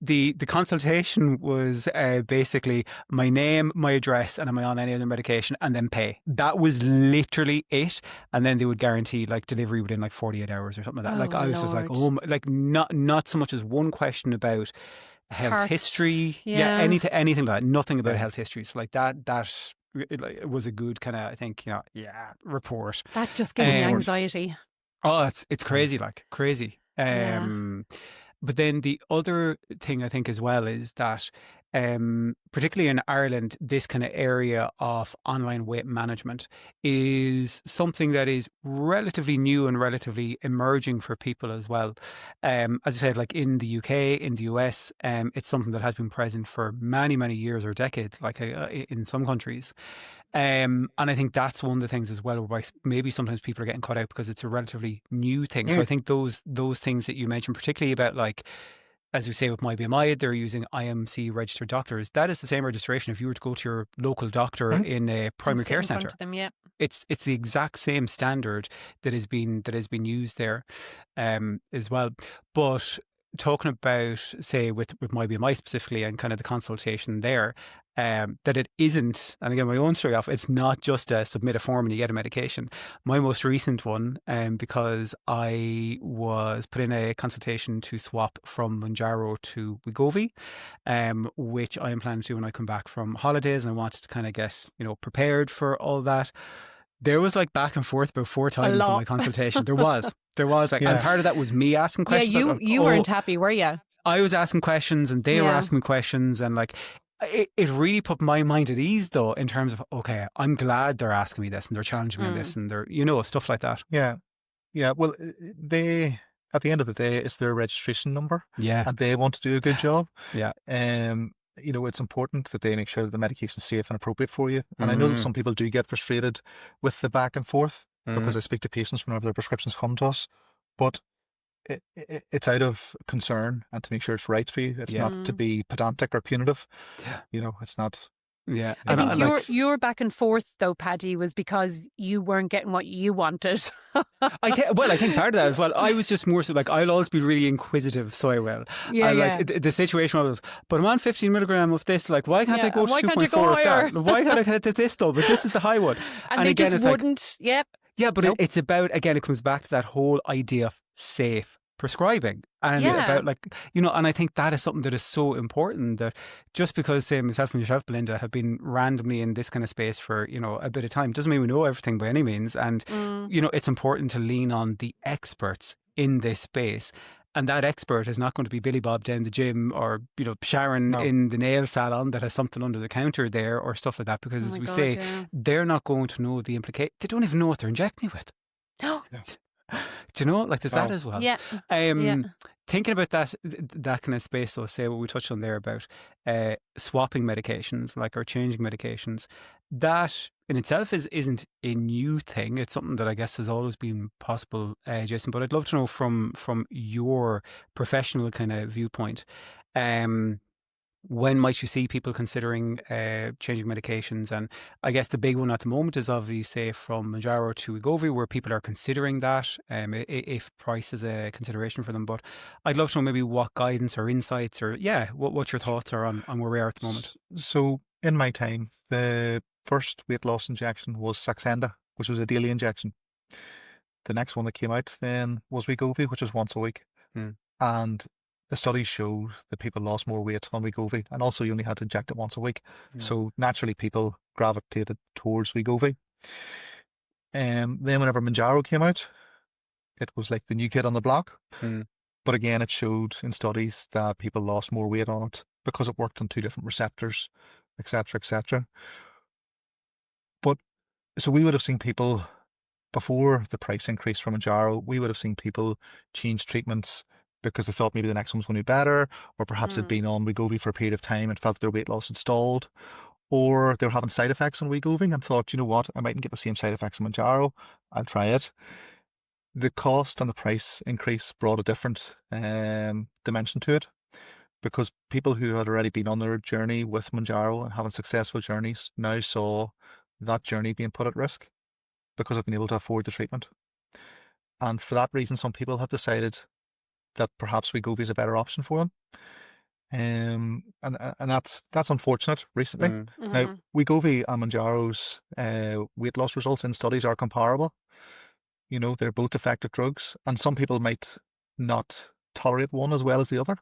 the consultation was basically my name, my address, and am I on any other medication, and then pay. That was literally it, and then they would guarantee like delivery within like 48 hours or something like that. Like I was just like, oh, like not so much as one question about health history, anything like that. Nothing about health history. So like that it was a good kind of, I think, report. That just gives me anxiety. Oh, it's crazy, like crazy. But then the other thing I think as well is that, particularly in Ireland, this kind of area of online weight management is something that is relatively new and relatively emerging for people as well. As I said, like in the UK, in the US, it's something that has been present for many, many years or decades, like in some countries. And I think that's one of the things as well, where maybe sometimes people are getting caught out because it's a relatively new thing. So I think those things that you mentioned, particularly about like, as we say with MyBMI, they're using IMC registered doctors. That is the same registration if you were to go to your local doctor in a primary care centre. It's the exact same standard that has been used there as well. But talking about, say, with MyBMI specifically and kind of the consultation there, that it isn't, and again, my own story off, it's not just submit a form and you get a medication. My most recent one, because I was put in a consultation to swap from Mounjaro to Wegovy, which I am planning to do when I come back from holidays, and I wanted to kind of get, prepared for all that. There was like back and forth about 4 times in my consultation. There was like, and part of that was me asking questions. Yeah, you weren't happy, were you? I was asking questions and they were asking me questions, and like, it really put my mind at ease though, in terms of, okay, I'm glad they're asking me this and they're challenging me on this and they're, stuff like that. Yeah. Well, they, at the end of the day, it's their registration number. Yeah. And they want to do a good job. Yeah. It's important that they make sure that the medication is safe and appropriate for you. And I know that some people do get frustrated with the back and forth because I speak to patients whenever their prescriptions come to us. But it's out of concern and to make sure it's right for you. It's not to be pedantic or punitive. It's not. Yeah. I think your back and forth though, Paddy, was because you weren't getting what you wanted. I think part of that as well. I was just more so like, I'll always be really inquisitive, so I will. Like the situation was, but I'm on 15 milligram of this. Like, why can't I go to 2.4 of that? Why can't I get to this though? But this is the high one. And they again, just wouldn't. Like, yeah, but it's about, again, it comes back to that whole idea of safe prescribing, and about like, and I think that is something that is so important, that just because, say, myself and yourself, Belinda, have been randomly in this kind of space for a bit of time doesn't mean we know everything by any means, and it's important to lean on the experts in this space. And that expert is not going to be Billy Bob down the gym, or Sharon in the nail salon that has something under the counter there or stuff like that, because as we say, they're not going to know the implication. They don't even know what they're injecting you with. No. Do you know, like there's that as well. Yeah. thinking about that kind of space, so say what we touched on there about swapping medications, like, or changing medications, that in itself isn't a new thing. It's something that I guess has always been possible, Jason. But I'd love to know from your professional kind of viewpoint, um, when might you see people considering changing medications? And I guess the big one at the moment is obviously, say, from Mounjaro to Wegovy, where people are considering that, if price is a consideration for them. But I'd love to know maybe what guidance or insights, or what your thoughts are on where we are at the moment. So in my time, the first weight loss injection was Saxenda, which was a daily injection. The next one that came out then was Wegovy, which is once a week. Mm. And the studies showed that people lost more weight on Wegovy, and also you only had to inject it once a week. So naturally, people gravitated towards Wegovy. Then whenever Mounjaro came out, it was like the new kid on the block. Mm. But again, it showed in studies that people lost more weight on it because it worked on 2 different receptors, etc., etc. But so we would have seen people before the price increase from Mounjaro, we would have seen people change treatments because they thought maybe the next one was going to be better, or perhaps they'd been on Wegovy for a period of time and felt their weight loss had stalled, or they were having side effects on Wegovy and thought, you know what, I mightn't get the same side effects on Mounjaro, I'll try it. The cost and the price increase brought a different dimension to it, because people who had already been on their journey with Mounjaro and having successful journeys now saw that journey being put at risk because of being able to afford the treatment. And for that reason, some people have decided that perhaps Wegovy is a better option for them. And that's unfortunate recently. Now, Wegovy and Mounjaro's weight loss results in studies are comparable. You know, they're both effective drugs, and some people might not tolerate one as well as the other.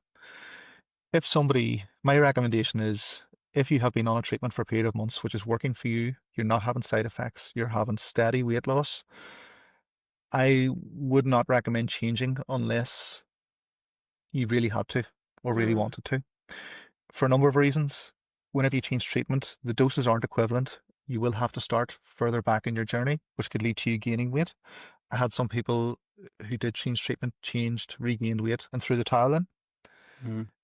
My recommendation is, if you have been on a treatment for a period of months, which is working for you, you're not having side effects, you're having steady weight loss, I would not recommend changing unless you really had to or really wanted to. For a number of reasons, whenever you change treatment, the doses aren't equivalent. You will have to start further back in your journey, which could lead to you gaining weight. I had some people who did change treatment, regained weight, and threw the towel in.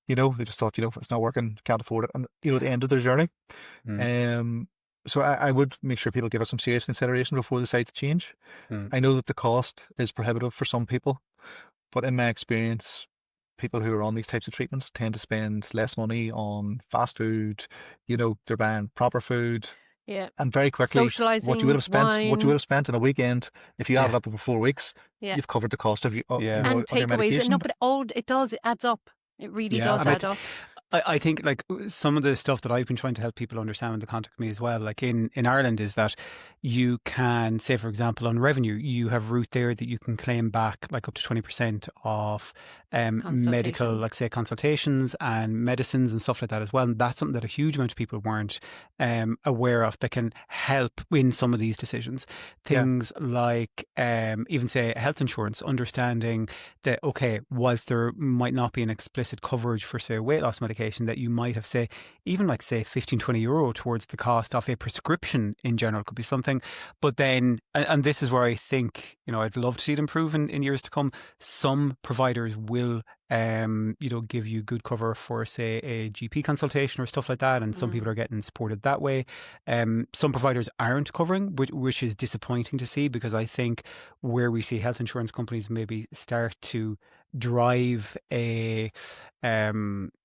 You know, they just thought, it's not working, can't afford it, and it ended their journey. So I would make sure people give it some serious consideration before they decide to change. I know that the cost is prohibitive for some people, but in my experience, people who are on these types of treatments tend to spend less money on fast food. They're buying proper food. Yeah. And very quickly, socializing, what you would have spent in a weekend, if you add it up over 4 weeks, you've covered the cost of and your takeaways. medication. No, but it does. It adds up. It really does add up. I think, like, some of the stuff that I've been trying to help people understand when they contact me as well, like in Ireland, is that you can, say, for example, on revenue, you have a route there that you can claim back like up to 20% of medical, like, say, consultations and medicines and stuff like that as well. And that's something that a huge amount of people weren't aware of, that can help in some of these decisions. Things like even, say, health insurance, understanding that, okay, whilst there might not be an explicit coverage for, say, weight loss medication, that you might have, say, even like, say, 15-20 euro towards the cost of a prescription in general could be something. But then, and this is where I think, I'd love to see it improve in years to come. Some providers will give you good cover for, say, a GP consultation or stuff like that, and some people are getting supported that way. Some providers aren't covering, which is disappointing to see, because I think where we see health insurance companies maybe start to drive a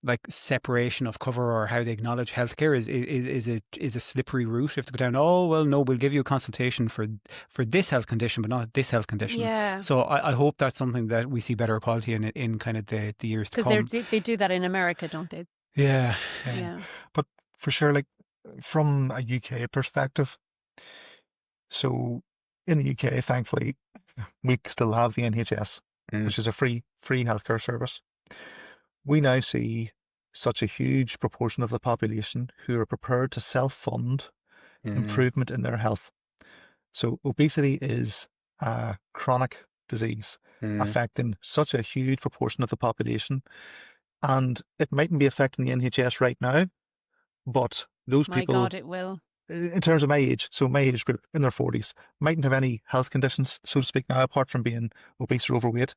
like separation of cover, or how they acknowledge healthcare is a slippery route. If to go down, oh well, no, we'll give you a consultation for this health condition, but not this health condition. So I hope that's something that we see better quality in kind of the years to come. Because they do that in America, don't they? Yeah. But for sure, like, from a UK perspective, so in the UK, thankfully, we still have the NHS, which is a free healthcare service. We now see such a huge proportion of the population who are prepared to self-fund improvement in their health. So obesity is a chronic disease affecting such a huge proportion of the population, and it mightn't be affecting the NHS right now, but those people, God, it will. in terms of my age, so my age group in their 40s, mightn't have any health conditions, so to speak, now, apart from being obese or overweight.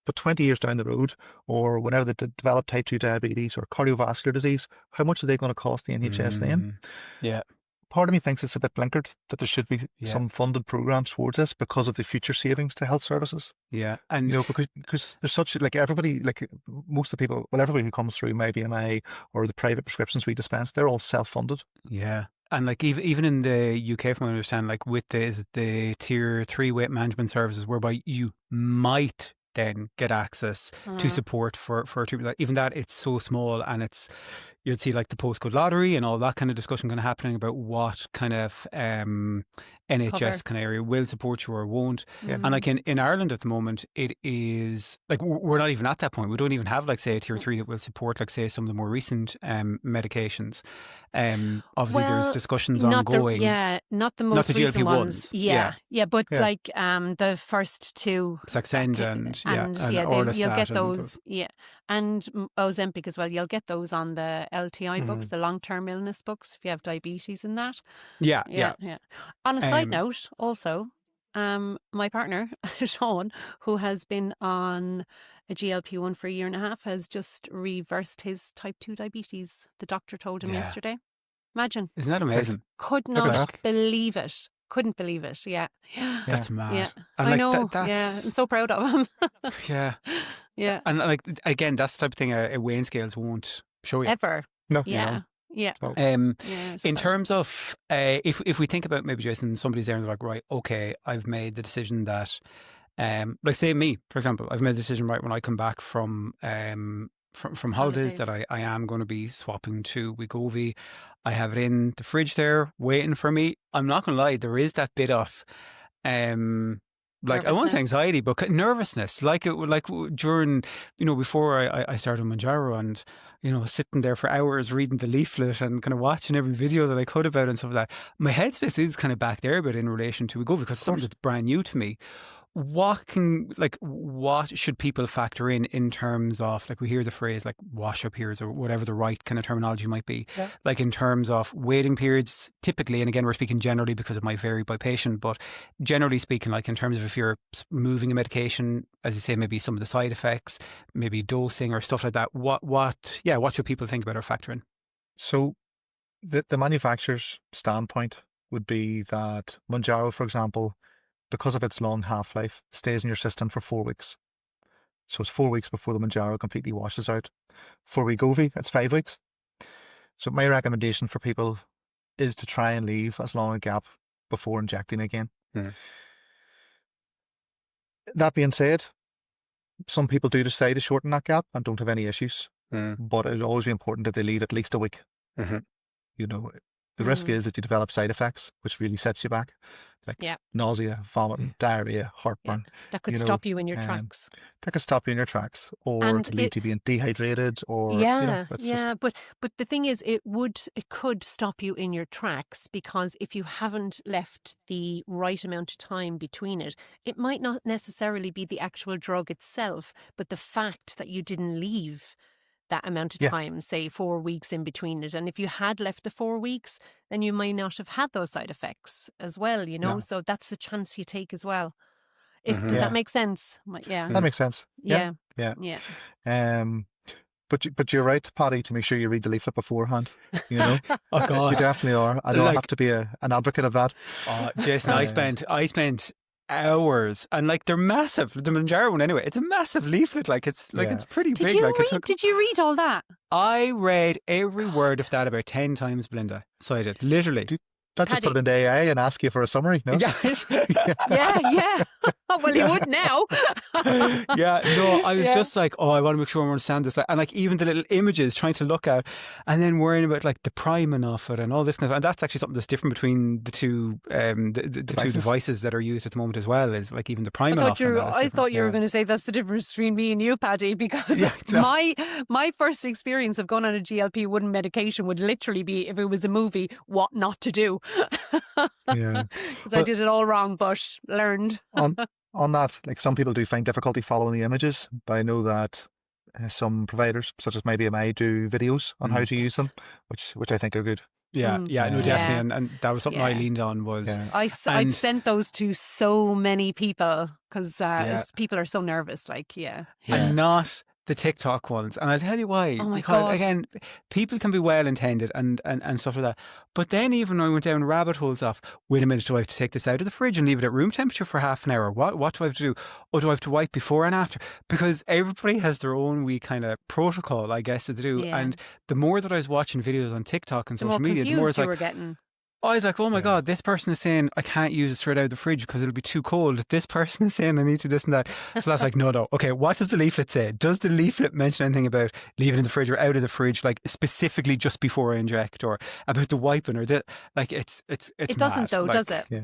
But 20 years down the road, or whenever they develop type 2 diabetes or cardiovascular disease, how much are they going to cost the NHS then? Yeah. Part of me thinks it's a bit blinkered, that there should be some funded programs towards this because of the future savings to health services. Yeah. And because there's such, like, everybody, like most of the people, well, everybody who comes through my BMI or the private prescriptions we dispense, they're all self-funded. Yeah. And like even in the UK, from what I understand, like with the tier 3 weight management services, whereby you might then get access to support for a treatment. Like, even that, it's so small, and you'd see like the postcode lottery and all that kind of discussion kind of happening about what kind of NHS kind of area will support you or won't. Yeah. And like in Ireland at the moment, it is like we're not even at that point. We don't even have like, say, a tier 3 that will support, like, say, some of the more recent medications. Obviously there's discussions ongoing. Not the most recent GLP-1s. ones. But like the first two, Saxenda and you'll get those. Yeah, and Ozempic as well. You'll get those on the LTI books, the long-term illness books, if you have diabetes and that. Yeah. On a side note, also, my partner, Sean, who has been on a GLP-1 for a year and a half, has just reversed his type 2 diabetes. The doctor told him yesterday. Imagine. Isn't that amazing? Could not believe it. Couldn't believe it. Yeah. That's mad. Yeah. And I know. Yeah. I'm so proud of him. Yeah. Yeah. And like, again, that's the type of thing a weighing scales won't show you. Ever. No. Yeah. Yeah. In terms of if we think about, maybe, Jason, somebody's there and they're like, right, okay, I've made the decision that like, say me, for example, I've made the decision, right, when I come back from holidays that I am going to be swapping to Wegovy. I have it in the fridge there waiting for me. I'm not going to lie, there is that bit of like, I won't say anxiety, but nervousness. Like during, before I started Manjaro, and sitting there for hours reading the leaflet and kind of watching every video that I could about it and stuff like that. My headspace is kind of back there a bit in relation to Wegovy, because it's something that's brand new to me. What should people factor in terms of, like, we hear the phrase like wash up periods or whatever the right kind of terminology might be, like in terms of waiting periods typically, and again, we're speaking generally because it might vary by patient, but generally speaking, like in terms of if you're moving a medication, as you say, maybe some of the side effects, maybe dosing or stuff like that, what should people think about or factor in? So the manufacturer's standpoint would be that Mounjaro, for example, because of its long half-life, stays in your system for 4 weeks. So it's 4 weeks before the Mounjaro completely washes out. For Wegovy, it's 5 weeks. So my recommendation for people is to try and leave as long a gap before injecting again. That being said, some people do decide to shorten that gap and don't have any issues. But it would always be important that they leave at least a week. The risk is that you develop side effects, which really sets you back, like nausea, vomiting, diarrhea, heartburn. That could stop you in your tracks. That could stop you in your tracks, or lead to being dehydrated, or But the thing is, it could stop you in your tracks, because if you haven't left the right amount of time between it, it might not necessarily be the actual drug itself, but the fact that you didn't leave that amount of time, say 4 weeks in between it. And if you had left the 4 weeks, then you might not have had those side effects as well, So that's a chance you take as well. Does that make sense? Yeah. That makes sense. Yeah. But you're right, Paddy, to make sure you read the leaflet beforehand. Oh God, you definitely are. I know I have to be an advocate of that. Jason, I spent hours, and like, they're massive. The Mounjaro one, anyway, it's a massive leaflet. Like, it's pretty big. Did you read all that? I read every word of that about 10 times, Belinda. So I did, literally. Let's just put it into AI and ask you for a summary, no? Yeah. Well, you would now. I was just like, I want to make sure I understand this. And like, even the little images, trying to look at, and then worrying about like the priming of it and all this kind of, and that's actually something that's different between the two two devices that are used at the moment as well, is like even the priming of it. I thought you were going to say that's the difference between me and you, Paddy, because my first experience of going on a GLP-1 medication would literally be, if it was a movie, what not to do. Because I did it all wrong, but learned. on that, like, some people do find difficulty following the images, but I know that some providers, such as maybe MI, do videos on how to use them, which I think are good. Yeah, yeah, no, definitely, Yeah. and that was something I Yeah. leaned on was, Yeah. I've and sent those to so many people because yeah, people are so nervous. Like, yeah. Yeah. and not the TikTok ones. And I'll tell you why. Oh my Because God. again, people can be well intended and stuff like that. But then even I went down rabbit holes of, wait a minute, do I have to take this out of the fridge and leave it at room temperature for half an hour? What do I have to do? Or do I have to wipe before and after? Because everybody has their own wee kind of protocol, I guess, to do. Yeah. And the more that I was watching videos on TikTok and The more social media, the more confused it's you like, were getting. I was like, oh my Yeah. God, this person is saying I can't use it straight out of the fridge because it'll be too cold. This person is saying I need to this and that. So that's like, no. Okay, what does the leaflet say? Does the leaflet mention anything about leaving it in the fridge or out of the fridge, like specifically just before I inject, or about the wiping, or the like? It's It doesn't mad. though, Like, does it? Yeah.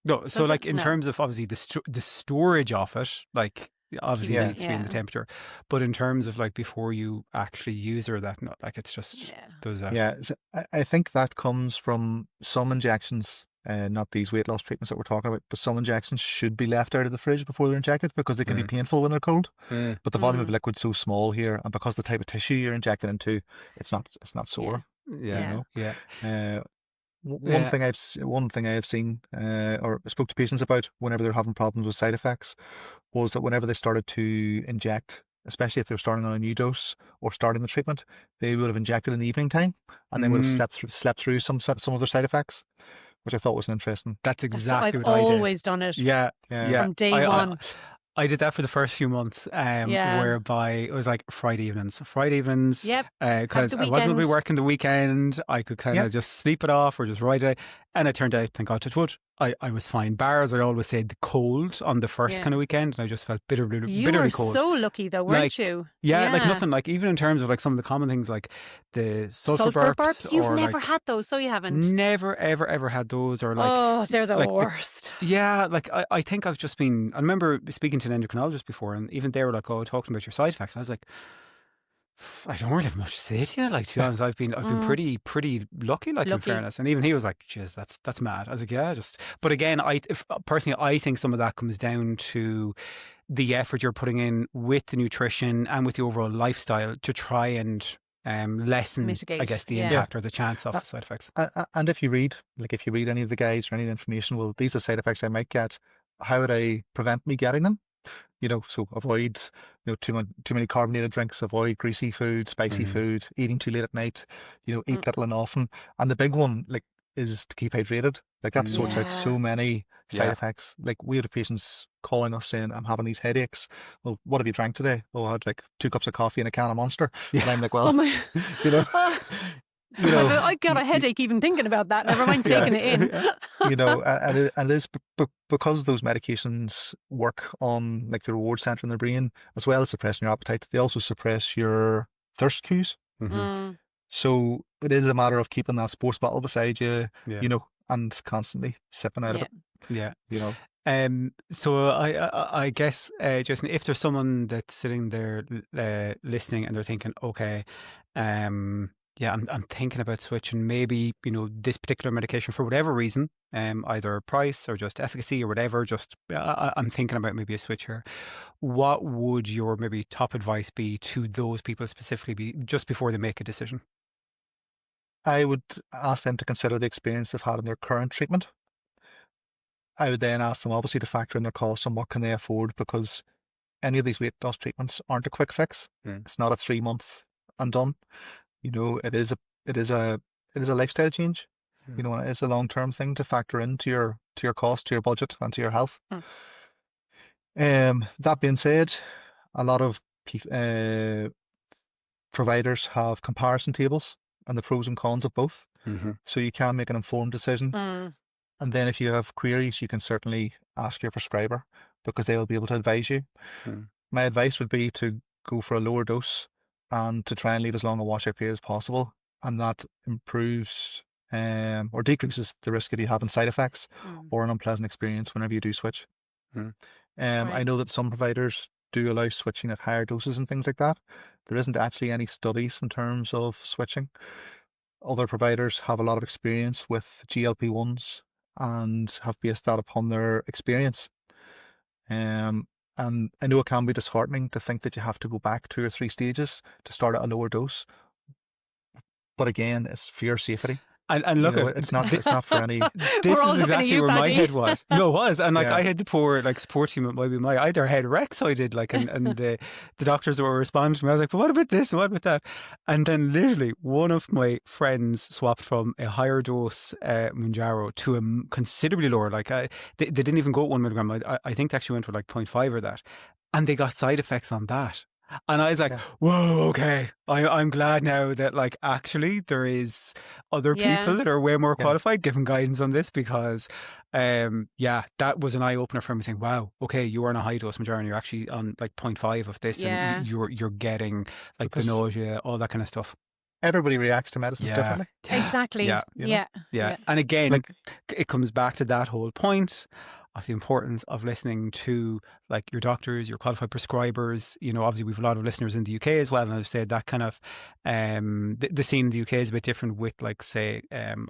no, so Does like it? in No. terms of obviously the storage of it, like obviously Keep it it, needs to be in the yeah. temperature, but in terms of like before you actually use it or that, not like it's just Yeah. does that. Yeah. So I think that comes from some injections, not these weight loss treatments that we're talking about, but some injections should be left out of the fridge before they're injected because they can be Mm. painful when they're cold. Mm. But the volume of Mm. liquid's so small here, and because the type of tissue you're injecting into, it's not sore. Yeah, You Yeah. know. yeah, One yeah. thing one thing I have seen or spoke to patients about whenever they're having problems with side effects was that whenever they started to inject, especially if they're starting on a new dose or starting the treatment, they would have injected in the evening time and then would have Mm. slept through some of their side effects, which I thought was interesting. That's I've exactly what I did. always done it Yeah, Yeah. yeah. from day one. I did that for the first few months, Yeah. whereby it was like Friday evenings. Friday evenings, Yep. because the I wasn't going to be weekend. working the weekend. I could kind of Yep. just sleep it off or just write it. And it turned out, thank God, touch wood, I was fine. Bars, I always said the cold on the first Yeah. kind of weekend, and I just felt bitterly You were cold. so lucky though, weren't Like, you? Yeah, like nothing, like even in terms of like some of the common things like the sulfur burps. You've or never like, had those, so you haven't. never, ever, ever had those, or like, Oh, they're the like the- worst. yeah, like I think I've just been. I remember speaking to an endocrinologist before, and even they were like, "Oh, talking about your side effects." And I was like, "I don't really have much to say to you." Like, to be honest, I've been Mm. pretty lucky. Like, in Lucky. fairness, and even he was like, "Jeez, that's mad." I was like, "Yeah, just." But again, personally, I think some of that comes down to the effort you're putting in with the nutrition and with the overall lifestyle to try and lessen, I Mitigate, guess, the yeah. impact or the chance of Uh, the side effects. And if you read any of the guides or any of the information, well, these are side effects I might get. How would I prevent me getting them? So avoid, too many carbonated drinks, avoid greasy food, spicy Mhm. food, eating too late at night, eat Mm. little and often. And the big one, is to keep hydrated. Like that sorts out Yeah. so many side Yeah. effects. Like we had patients calling us saying, I'm having these headaches. Well, what have you drank today? Oh, I had like 2 cups of coffee and a can of Monster. And I'm like, Oh well, my. you know, Oh, I got a headache even thinking about that. Never mind Yeah. taking it in. and it is because those medications work on like the reward center in the brain, as well as suppressing your appetite. They also suppress your thirst cues. Mhm. Mm. So it is a matter of keeping that sports bottle beside you, Yeah. and constantly sipping out of Yeah. Yeah. it. So I guess, Jason, if there's someone that's sitting there listening and they're thinking, okay, yeah, I'm thinking about switching, maybe, this particular medication for whatever reason, either price or just efficacy or whatever, just I'm thinking about maybe a switch here. What would your maybe top advice be to those people specifically be just before they make a decision? I would ask them to consider the experience they've had in their current treatment. I would then ask them obviously to factor in their costs and what can they afford, because any of these weight loss treatments aren't a quick fix. Mm. It's not a 3-month and done. It is a lifestyle change. Mm. And it is a long-term thing to factor into your cost, to your budget, and to your health. That being said, a lot of providers have comparison tables and the pros and cons of both, Mhm. so you can make an informed decision. Mm. And then if you have queries, you can certainly ask your prescriber because they will be able to advise you. Mm. My advice would be to go for a lower dose and to try and leave as long a washout period as possible, and that improves or decreases the risk of you having side effects Mm. or an unpleasant experience whenever you do switch. Mm. I Right. know that some providers do allow switching at higher doses and things like that. There isn't actually any studies in terms of switching. Other providers have a lot of experience with GLP-1s and have based that upon their experience. And I know it can be disheartening to think that you have to go back 2 or 3 stages to start at a lower dose. But again, it's for your safety. And You look know, at it's not for any. this all is looking at exactly you, where my Paddy. head was. No, it was. And like Yeah. I had the poor like support team at YBMI. I had their head wrecked, so I did like and the doctors were responding to me. I was like, but what about this? What about that? And then literally one of my friends swapped from a higher dose Mounjaro to a considerably lower. Like they didn't even go at 1 milligram. I think they actually went with like 0.5 or that. And they got side effects on that. And I was like, Yeah. whoa, okay. I'm glad now that like actually there is other Yeah. people that are way more Yeah. qualified giving guidance on this because that was an eye opener for me saying, wow, okay, you are on a high dose Mounjaro and you're actually on like 0.5 of this Yeah. and you're getting like the Because nausea, all that kind of stuff. everybody reacts to medicines differently. Exactly. Yeah. You know? Yeah. And again, Like, it comes back to that whole point of the importance of listening to like your doctors, your qualified prescribers. You know, obviously we've a lot of listeners in the UK as well, and I've said that kind of the scene in the UK is a bit different with like say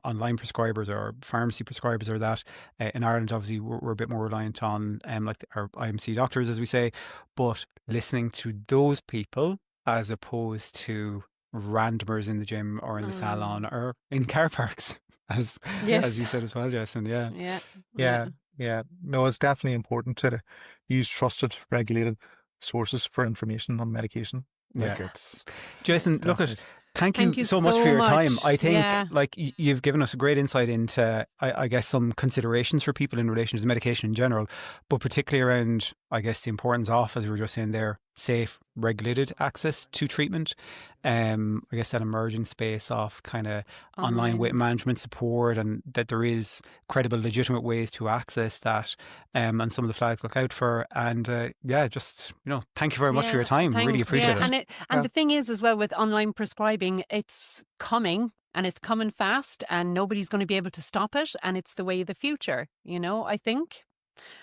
online prescribers or pharmacy prescribers or that. In Ireland, obviously we're a bit more reliant on like our IMC doctors, as we say, but listening to those people as opposed to randomers in the gym or in the salon or in car parks, as Yes. you said as well, Jason. Yeah. yeah. No, it's definitely important to use trusted, regulated sources for information on medication. Like Yeah. it's Jason, look definitely. at thank you so much for your time. I think like you've given us a great insight into I guess some considerations for people in relation to medication in general, but particularly around I guess the importance of, as we were just saying there, safe, regulated access to treatment. I guess that emerging space of kind of online weight management support, and that there is credible, legitimate ways to access that, and some of the flags look out for. And just thank you very much for your time. Really appreciate it. And the thing is as well with online prescribing, it's coming. And it's coming fast, and nobody's going to be able to stop it. And it's the way of the future, I think.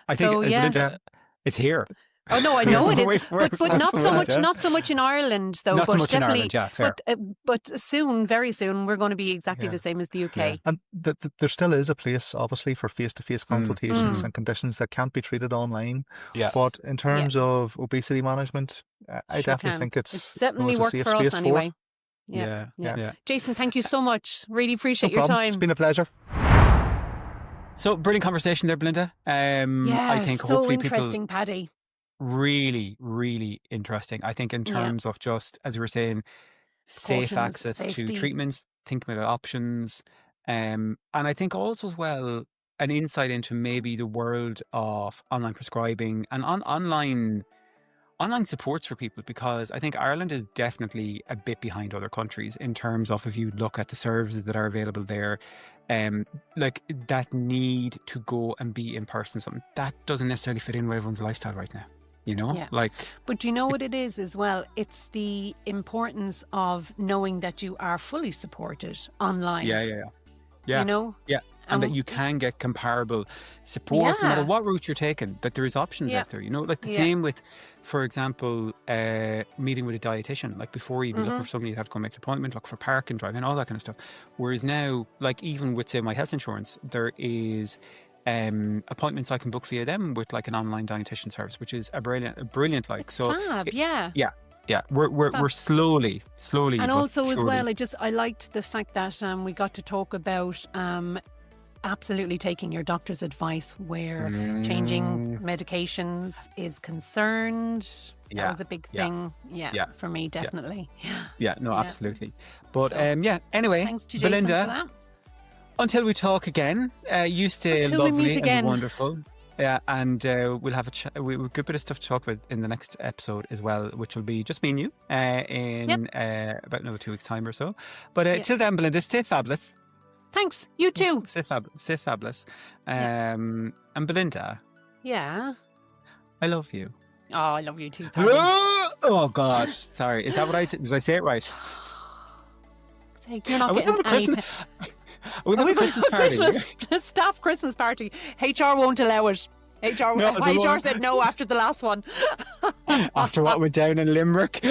Belinda, it's here. Oh no, I know it is, but not so much in Ireland though. Not but so much definitely, in Ireland, yeah, fair. But soon, very soon, we're going to be exactly the same as the UK. Yeah. And there still is a place, obviously, for face-to-face consultations and conditions that can't be treated online. Yeah. But in terms of obesity management, I definitely think it's certainly it's a worked safe for us space anyway. Yeah. Jason, thank you so much. Really appreciate No your problem. time. It's been a pleasure. So brilliant conversation there, Belinda. I think so hopefully interesting, Paddy. Really, really interesting. I think in terms of just, as we were saying, safe access to treatments, thinking about options. And I think also as well, an insight into maybe the world of online prescribing and online supports for people, because I think Ireland is definitely a bit behind other countries in terms of, if you look at the services that are available there, like that need to go and be in person, something that doesn't necessarily fit in with everyone's lifestyle right now. But do you know what it is as well? It's the importance of knowing that you are fully supported online. Yeah. And that you can get comparable support no matter what route you're taking, that there is options out there, like the same with, for example, meeting with a dietitian. Like before even looking for somebody, you'd have to go make an appointment, look for parking, driving, all that kind of stuff. Whereas now, like even with, say, my health insurance, there is appointments I can book via them with like an online dietitian service, which is a brilliant like. It's fab, yeah, we're slowly, and also as well, I liked the fact that we got to talk about absolutely taking your doctor's advice where changing medications is concerned. That was a big thing, for me, definitely. Absolutely. But anyway, thanks to Jason Belinda, for that. Until we talk again, you stay lovely and wonderful. Yeah, and we'll have we've a good bit of stuff to talk about in the next episode as well, which will be just me and you in about another 2 weeks' time or so. But till then, Belinda, stay fabulous. Thanks. You too. Stay fabulous. And Belinda. Yeah. I love you. Oh, I love you too, Paddy. Oh, God. Sorry. Is that what did I say it right? You're not getting anything. We've got a Christmas party. Staff Christmas party. HR won't allow it. HR said no after the last one. After what went down in Limerick.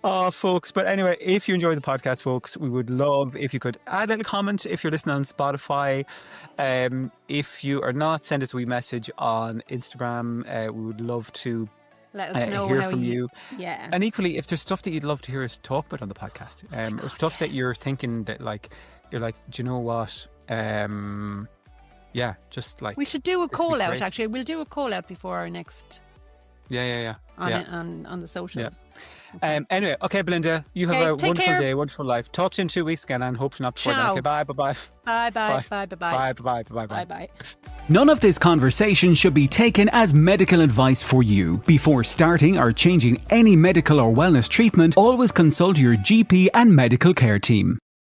Oh, folks. But anyway, if you enjoy the podcast, folks, we would love if you could add a little comment if you're listening on Spotify. If you are not, send us a wee message on Instagram. We would love to Let us know hear how from you. Yeah. And equally, if there's stuff that you'd love to hear us talk about on the podcast, or stuff that you're thinking that you're like, do you know what? Just like we should do a call out. great. Actually, we'll do a call out before our next. Yeah. On the socials. Yeah. Anyway, okay, Belinda, you have a wonderful day, wonderful life. Talk to you in 2 weeks again, and hope to not before then. Okay, bye. Bye. None of this conversation should be taken as medical advice for you. Before starting or changing any medical or wellness treatment, always consult your GP and medical care team.